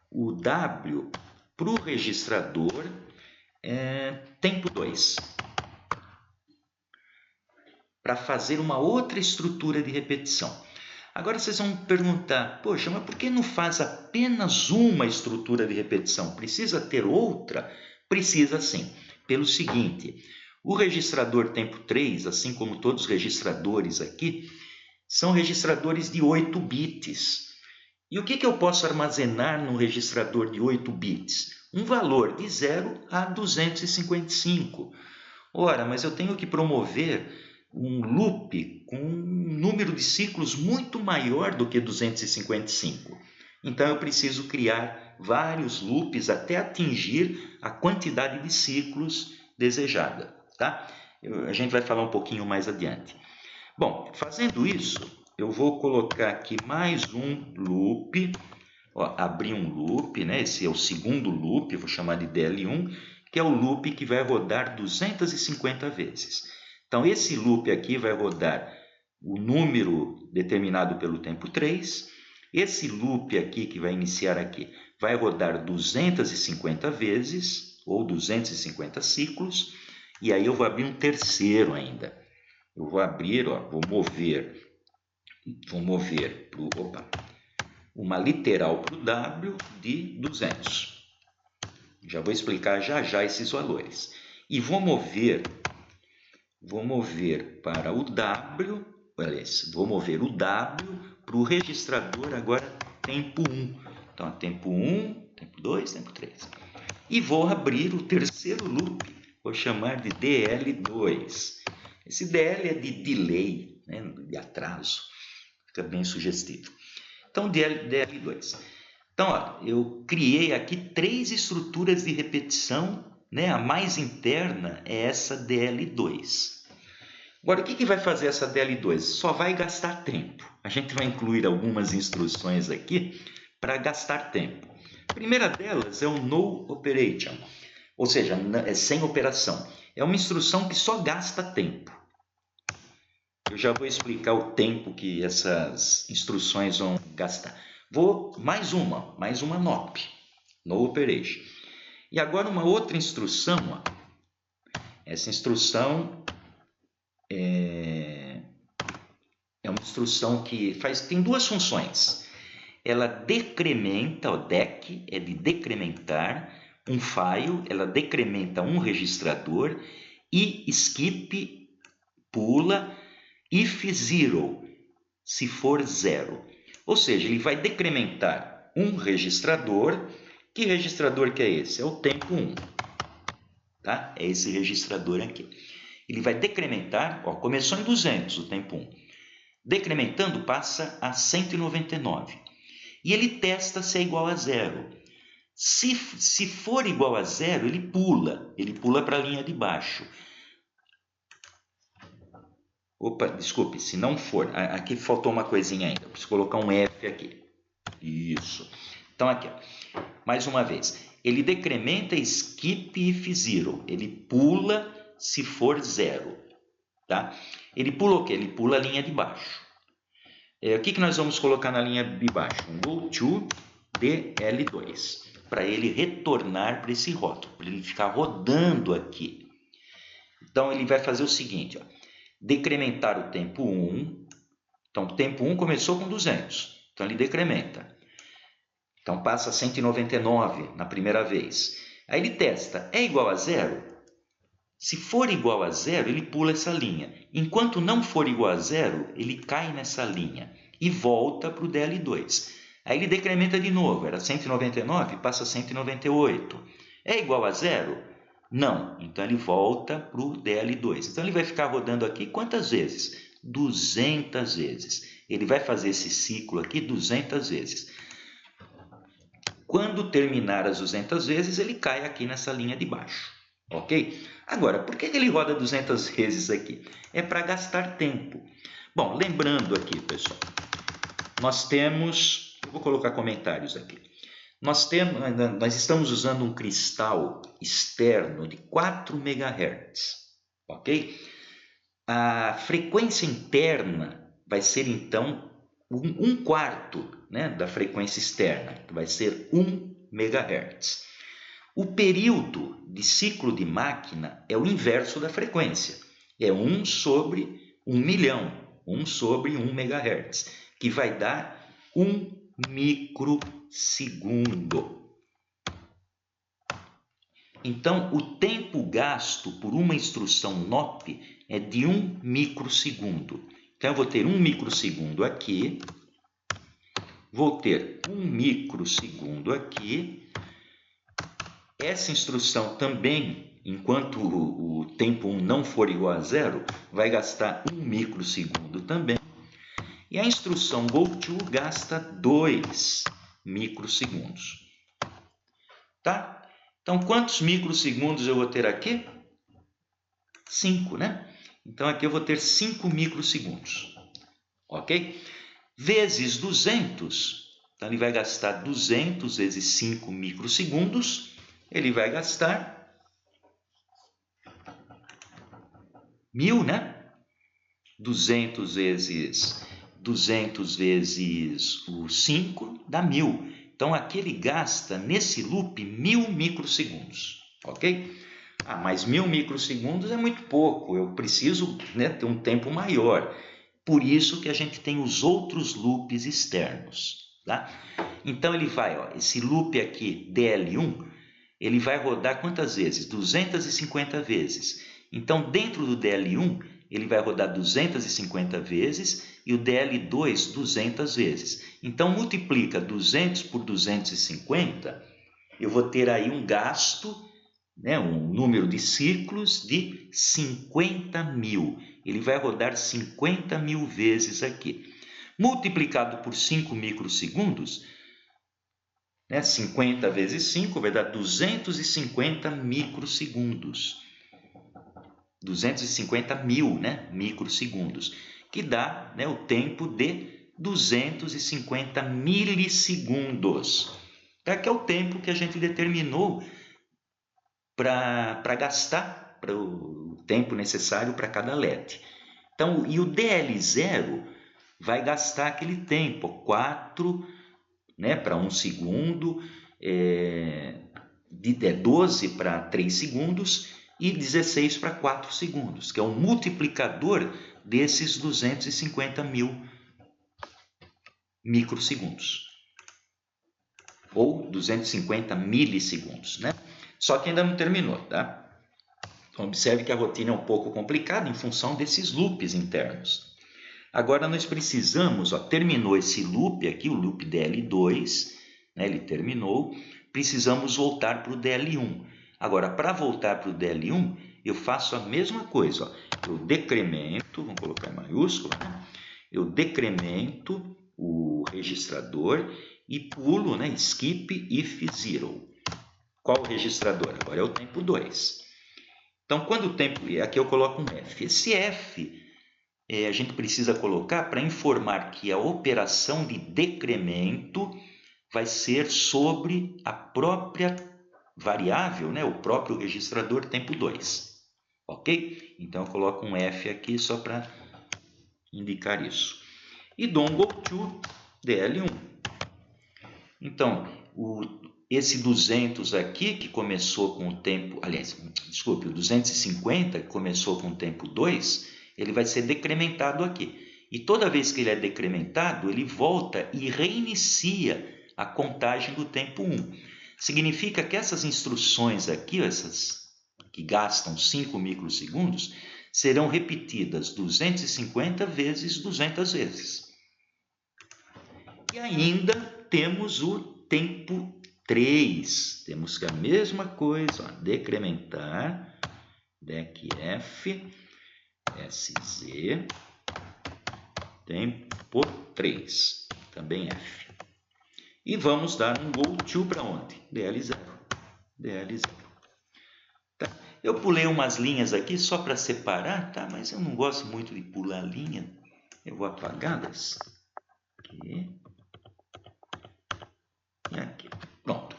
o W para o registrador tempo 2, para fazer uma outra estrutura de repetição. Agora vocês vão perguntar, poxa, mas por que não faz apenas uma estrutura de repetição? Precisa ter outra? Precisa sim, pelo seguinte, o registrador tempo 3, assim como todos os registradores aqui, são registradores de 8 bits. E o que eu posso armazenar no registrador de 8 bits? Um valor de 0 a 255. Ora, mas eu tenho que promover um loop com um número de ciclos muito maior do que 255. Então, eu preciso criar vários loops até atingir a quantidade de ciclos desejada, tá? A gente vai falar um pouquinho mais adiante. Bom, fazendo isso, eu vou colocar aqui mais um loop. Ó, abrir um loop, né? Esse é o segundo loop, eu vou chamar de DL1, que é o loop que vai rodar 250 vezes. Então, esse loop aqui vai rodar o número determinado pelo tempo 3. Esse loop aqui, que vai iniciar aqui, vai rodar 250 vezes, ou 250 ciclos. E aí eu vou abrir um terceiro ainda. Eu vou abrir, ó, vou mover uma literal para o W de 200. Já vou explicar já esses valores. E vou mover para o W, vou mover o W para o registrador agora tempo 1. Então, tempo 1, tempo 2, tempo 3. E vou abrir o terceiro loop, vou chamar de DL2. Esse DL é de delay, né, de atraso, fica bem sugestivo. Então, DL2. Então, ó, eu criei aqui 3 estruturas de repetição, né? A mais interna é essa DL2. Agora, o que vai fazer essa DL2? Só vai gastar tempo. A gente vai incluir algumas instruções aqui para gastar tempo. A primeira delas é o no operation, ou seja, é sem operação. É uma instrução que só gasta tempo. Eu já vou explicar o tempo que essas instruções vão gastar. Vou mais uma NOP, no operation. E agora uma outra instrução, ó. Essa instrução é uma instrução que tem 2 funções. Ela decrementa, o dec é de decrementar um file, ela decrementa um registrador, e skip pula if zero, se for 0. Ou seja, ele vai decrementar um registrador. Que registrador que é esse? É o tempo 1. Tá? É esse registrador aqui. Ele vai decrementar, ó, começou em 200 o tempo 1. Decrementando passa a 199. E ele testa se é igual a 0. Se for igual a 0, ele pula para a linha de baixo. Opa, desculpe, se não for, aqui faltou uma coisinha ainda, eu preciso colocar um F aqui. Isso. Então aqui, ó, mais uma vez, ele decrementa skip if zero, ele pula se for 0, tá? Ele pula o quê? Ele pula a linha de baixo. O que nós vamos colocar na linha de baixo? Um go to DL2, para ele retornar para esse rótulo, para ele ficar rodando aqui. Então, ele vai fazer o seguinte, ó, decrementar o tempo 1. Então, o tempo 1 começou com 200, então ele decrementa. Então, passa a 199 na primeira vez. Aí ele testa, é igual a 0? Se for igual a zero, ele pula essa linha. Enquanto não for igual a zero, ele cai nessa linha e volta para o DL2. Aí ele decrementa de novo, era 199, passa a 198. É igual a zero? Não. Então ele volta para o DL2. Então ele vai ficar rodando aqui quantas vezes? 200 vezes. Ele vai fazer esse ciclo aqui 200 vezes. Quando terminar as 200 vezes, ele cai aqui nessa linha de baixo. Ok? Agora, por que ele roda 200 vezes aqui? É para gastar tempo. Bom, lembrando aqui, pessoal, nós temos... Eu vou colocar comentários aqui. Nós estamos usando um cristal externo de 4 MHz. Ok? A frequência interna vai ser, então, um quarto, né, da frequência externa, que vai ser 1 MHz. O período de ciclo de máquina é o inverso da frequência. É 1 sobre 1 milhão, 1 sobre 1 MHz, que vai dar 1 microsegundo. Então, o tempo gasto por uma instrução NOP é de 1 microsegundo. Então, eu vou ter 1 microsegundo aqui, vou ter 1 microsegundo aqui. Essa instrução também, enquanto o tempo 1 não for igual a zero, vai gastar 1 microsegundo também. E a instrução GoTo gasta 2 microsegundos. Tá? Então, quantos microsegundos eu vou ter aqui? 5, né? Então, aqui eu vou ter 5 microsegundos. Ok? Vezes 200. Então, ele vai gastar 200 vezes 5 microsegundos. Ele vai gastar 1000, né? 200 vezes o 5 dá 1000. Então, aqui ele gasta, nesse loop, 1000 microsegundos. Ok? Ah, mas 1000 microsegundos é muito pouco. Eu preciso, né, ter um tempo maior. Por isso que a gente tem os outros loops externos. Tá? Então, ele vai, ó, esse loop aqui, DL1, ele vai rodar quantas vezes? 250 vezes. Então, dentro do DL1, ele vai rodar 250 vezes e o DL2 200 vezes. Então, multiplica 200 por 250, eu vou ter aí um gasto, né, um número de ciclos de 50.000. Ele vai rodar 50.000 vezes aqui. Multiplicado por 5 microsegundos, né, 50 vezes 5 vai dar 250 microsegundos. 250.000, né, microsegundos, que dá, né, o tempo de 250 milissegundos. Que é o tempo que a gente determinou para gastar, para o tempo necessário para cada LED. Então, e o DL0 vai gastar aquele tempo, 4, né, para 1 segundo, 12 para 3 segundos e 16 para 4 segundos, que é um multiplicador desses 250.000 microsegundos, ou 250 milissegundos, né? Só que ainda não terminou, tá? Então, observe que a rotina é um pouco complicada em função desses loops internos. Agora, nós precisamos, ó, terminou esse loop aqui, o loop DL2, né, ele terminou, precisamos voltar para o DL1. Agora, para voltar para o DL1, eu faço a mesma coisa. Ó. Eu decremento, vamos colocar em maiúsculo, né? Eu decremento o registrador e pulo, né, skip if zero. Qual o registrador? Agora é o tempo 2. Então, quando o tempo... Aqui eu coloco um F. Esse F a gente precisa colocar para informar que a operação de decremento vai ser sobre a própria variável, né, o próprio registrador tempo 2. Ok? Então, eu coloco um F aqui só para indicar isso. E dou um GoTo DL1. Então, esse 200 aqui, que começou com o tempo... Aliás, desculpe, o 250, que começou com o tempo 2, ele vai ser decrementado aqui. E toda vez que ele é decrementado, ele volta e reinicia a contagem do tempo 1. Significa que essas instruções aqui, essas que gastam 5 microsegundos, serão repetidas 250 vezes 200 vezes. E ainda temos o tempo 3. Temos que a mesma coisa, ó, decrementar, decf, sz, tempo 3, também f. E vamos dar um go to para onde? DL0. DL0. Tá? Eu pulei umas linhas aqui só para separar, tá? Mas eu não gosto muito de pular linha. Eu vou apagá-las. Aqui. E aqui. Pronto.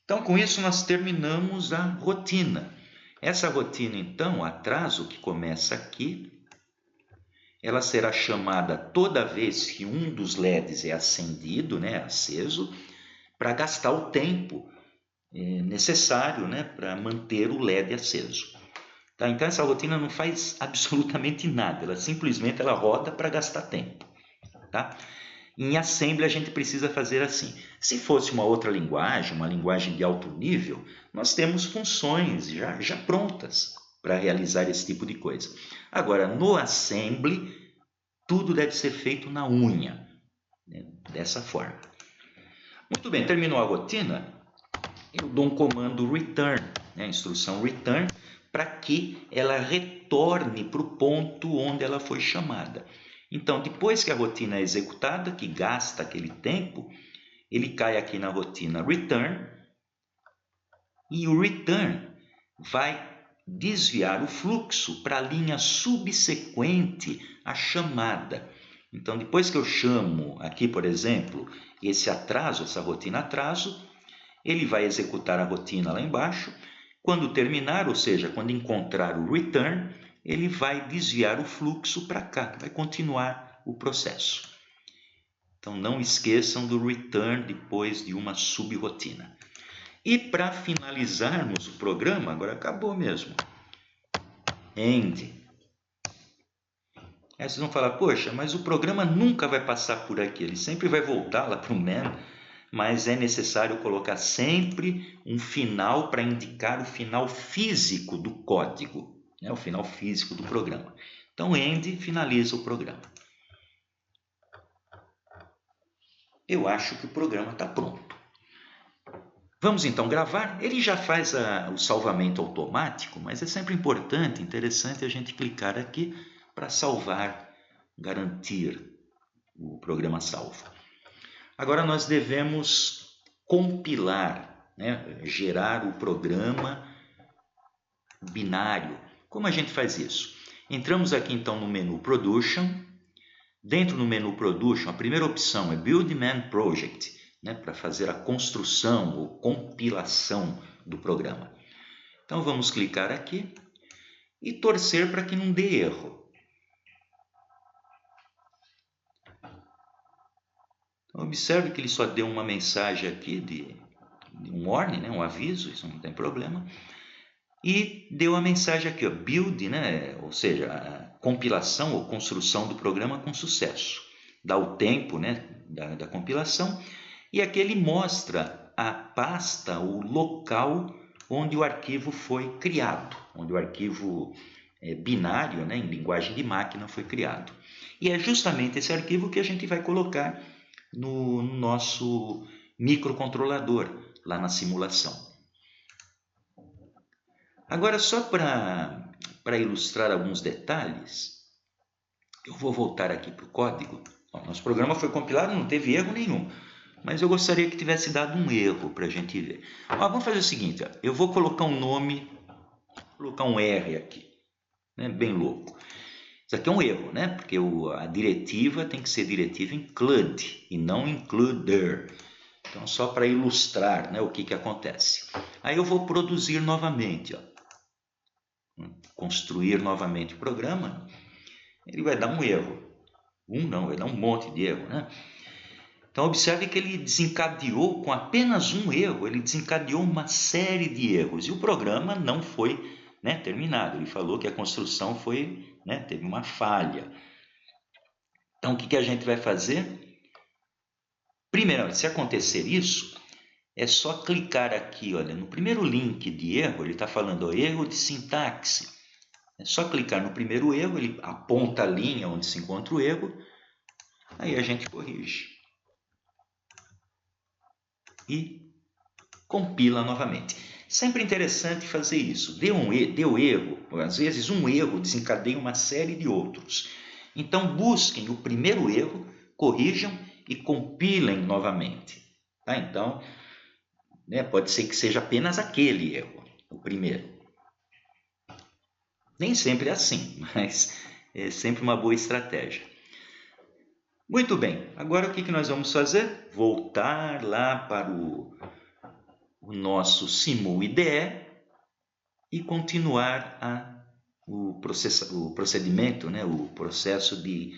Então, com isso, nós terminamos a rotina. Essa rotina, então, o atraso que começa aqui, ela será chamada toda vez que um dos LEDs é acendido, né, aceso, para gastar o tempo necessário, né, para manter o LED aceso. Tá? Então, essa rotina não faz absolutamente nada, ela simplesmente roda para gastar tempo. Tá? Em Assembly, a gente precisa fazer assim. Se fosse uma outra linguagem, uma linguagem de alto nível, nós temos funções já prontas para realizar esse tipo de coisa. Agora, no Assembly, tudo deve ser feito na unha, né? Dessa forma. Muito bem, terminou a rotina, eu dou um comando return, né? A instrução return, para que ela retorne para o ponto onde ela foi chamada. Então, depois que a rotina é executada, que gasta aquele tempo, ele cai aqui na rotina return, e o return vai desviar o fluxo para a linha subsequente à chamada. Então, depois que eu chamo aqui, por exemplo, esse atraso, essa rotina atraso, ele vai executar a rotina lá embaixo. Quando terminar, ou seja, quando encontrar o return, ele vai desviar o fluxo para cá, vai continuar o processo. Então, não esqueçam do return depois de uma subrotina. E para finalizarmos o programa, agora acabou mesmo, end. Aí vocês vão falar, poxa, mas o programa nunca vai passar por aqui, ele sempre vai voltar lá para o main, mas é necessário colocar sempre um final para indicar o final físico do código, né? O final físico do programa. Então, end finaliza o programa. Eu acho que o programa está pronto. Vamos então gravar. Ele já faz o salvamento automático, mas é sempre importante, interessante a gente clicar aqui para salvar, garantir o programa salvo. Agora nós devemos compilar, né? Gerar o programa binário. Como a gente faz isso? Entramos aqui então no menu Production. Dentro do menu Production, a primeira opção é Build Man Project, né? Para fazer a construção ou compilação do programa. Então vamos clicar aqui e torcer para que não dê erro. Então, observe que ele só deu uma mensagem aqui de um warning, né? Um aviso, isso não tem problema. E deu a mensagem aqui, ó, build, né? Ou seja, a compilação ou construção do programa com sucesso. Dá o tempo, né? da compilação. E aqui ele mostra a pasta, o local onde o arquivo foi criado, onde o arquivo binário, né? Em linguagem de máquina, foi criado. E é justamente esse arquivo que a gente vai colocar no nosso microcontrolador, lá na simulação. Agora, só para ilustrar alguns detalhes, eu vou voltar aqui para o código. Bom, nosso programa foi compilado, não teve erro nenhum, mas eu gostaria que tivesse dado um erro para a gente ver. Vamos fazer o seguinte, eu vou colocar um nome, colocar um R aqui, né, bem louco. Isso aqui é um erro, né? Porque a diretiva tem que ser diretiva include e não includer. Então, só para ilustrar, né, o que acontece. Aí eu vou produzir novamente, ó. Construir novamente o programa. Ele vai dar um erro. Não, vai dar um monte de erro, né? Então, observe que ele desencadeou, com apenas um erro, ele desencadeou uma série de erros. E o programa não foi, né, terminado. Ele falou que a construção foi, né, teve uma falha. Então, o que a gente vai fazer? Primeiro, se acontecer isso, É só clicar aqui, olha, no primeiro link de erro, ele está falando, ó, erro de sintaxe. É só clicar no primeiro erro, ele aponta a linha onde se encontra o erro, aí a gente corrige. E compila novamente. Sempre interessante fazer isso. Deu erro, às vezes um erro desencadeia uma série de outros. Então busquem o primeiro erro, corrijam e compilem novamente. Tá? Então, pode ser que seja apenas aquele erro, o primeiro. Nem sempre é assim, mas é sempre uma boa estratégia. Muito bem, agora o que nós vamos fazer? Voltar lá para o nosso Simul IDE e continuar o procedimento, o processo de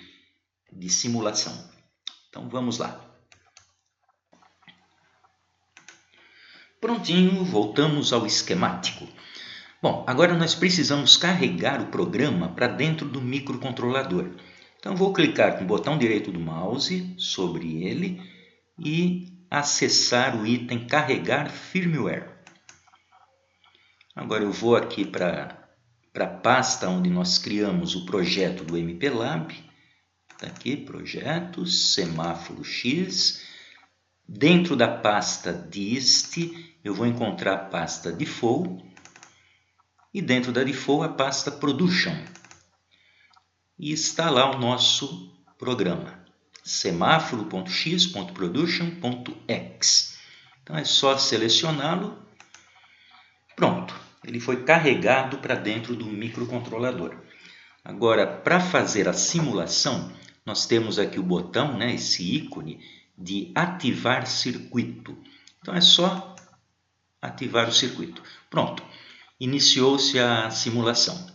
simulação. Então vamos lá. Prontinho, voltamos ao esquemático. Bom, agora nós precisamos carregar o programa para dentro do microcontrolador. Então vou clicar com o botão direito do mouse sobre ele e acessar o item carregar firmware. Agora eu vou aqui para a pasta onde nós criamos o projeto do MPLAB. Está aqui, projetos, semáforo X. Dentro da pasta dist, eu vou encontrar a pasta default. E dentro da default, a pasta production. E está lá o nosso programa, semáforo.x.production.x. Então é só selecioná-lo. Pronto, ele foi carregado para dentro do microcontrolador. Agora, para fazer a simulação, nós temos aqui o botão, esse ícone de ativar circuito. Então é só ativar o circuito. Pronto, iniciou-se a simulação.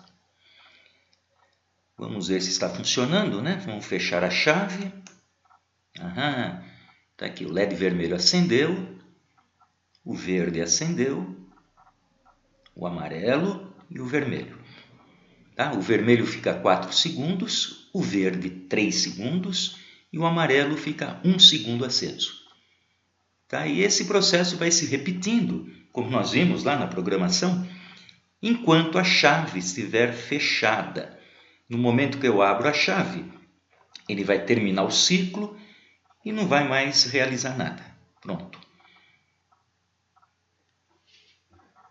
Vamos ver se está funcionando, Vamos fechar a chave. Está aqui, o LED vermelho acendeu, o verde acendeu, o amarelo e o vermelho. Tá? O vermelho fica 4 segundos, o verde 3 segundos e o amarelo fica 1 segundo aceso. Tá? E esse processo vai se repetindo, como nós vimos lá na programação, enquanto a chave estiver fechada. No momento que eu abro a chave, ele vai terminar o ciclo e não vai mais realizar nada. Pronto.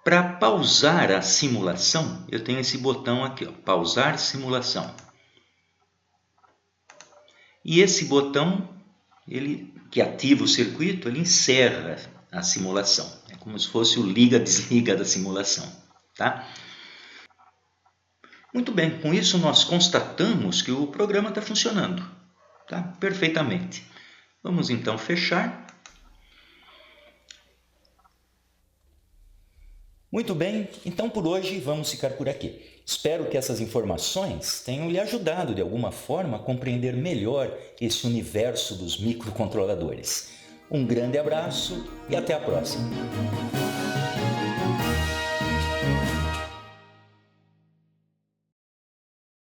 Para pausar a simulação, eu tenho esse botão aqui, ó, pausar simulação. E esse botão, que ativa o circuito, ele encerra a simulação. É como se fosse o liga-desliga da simulação. Tá? Muito bem, com isso nós constatamos que o programa está funcionando, tá? Perfeitamente. Vamos então fechar. Muito bem, então por hoje vamos ficar por aqui. Espero que essas informações tenham lhe ajudado de alguma forma a compreender melhor esse universo dos microcontroladores. Um grande abraço e até a próxima!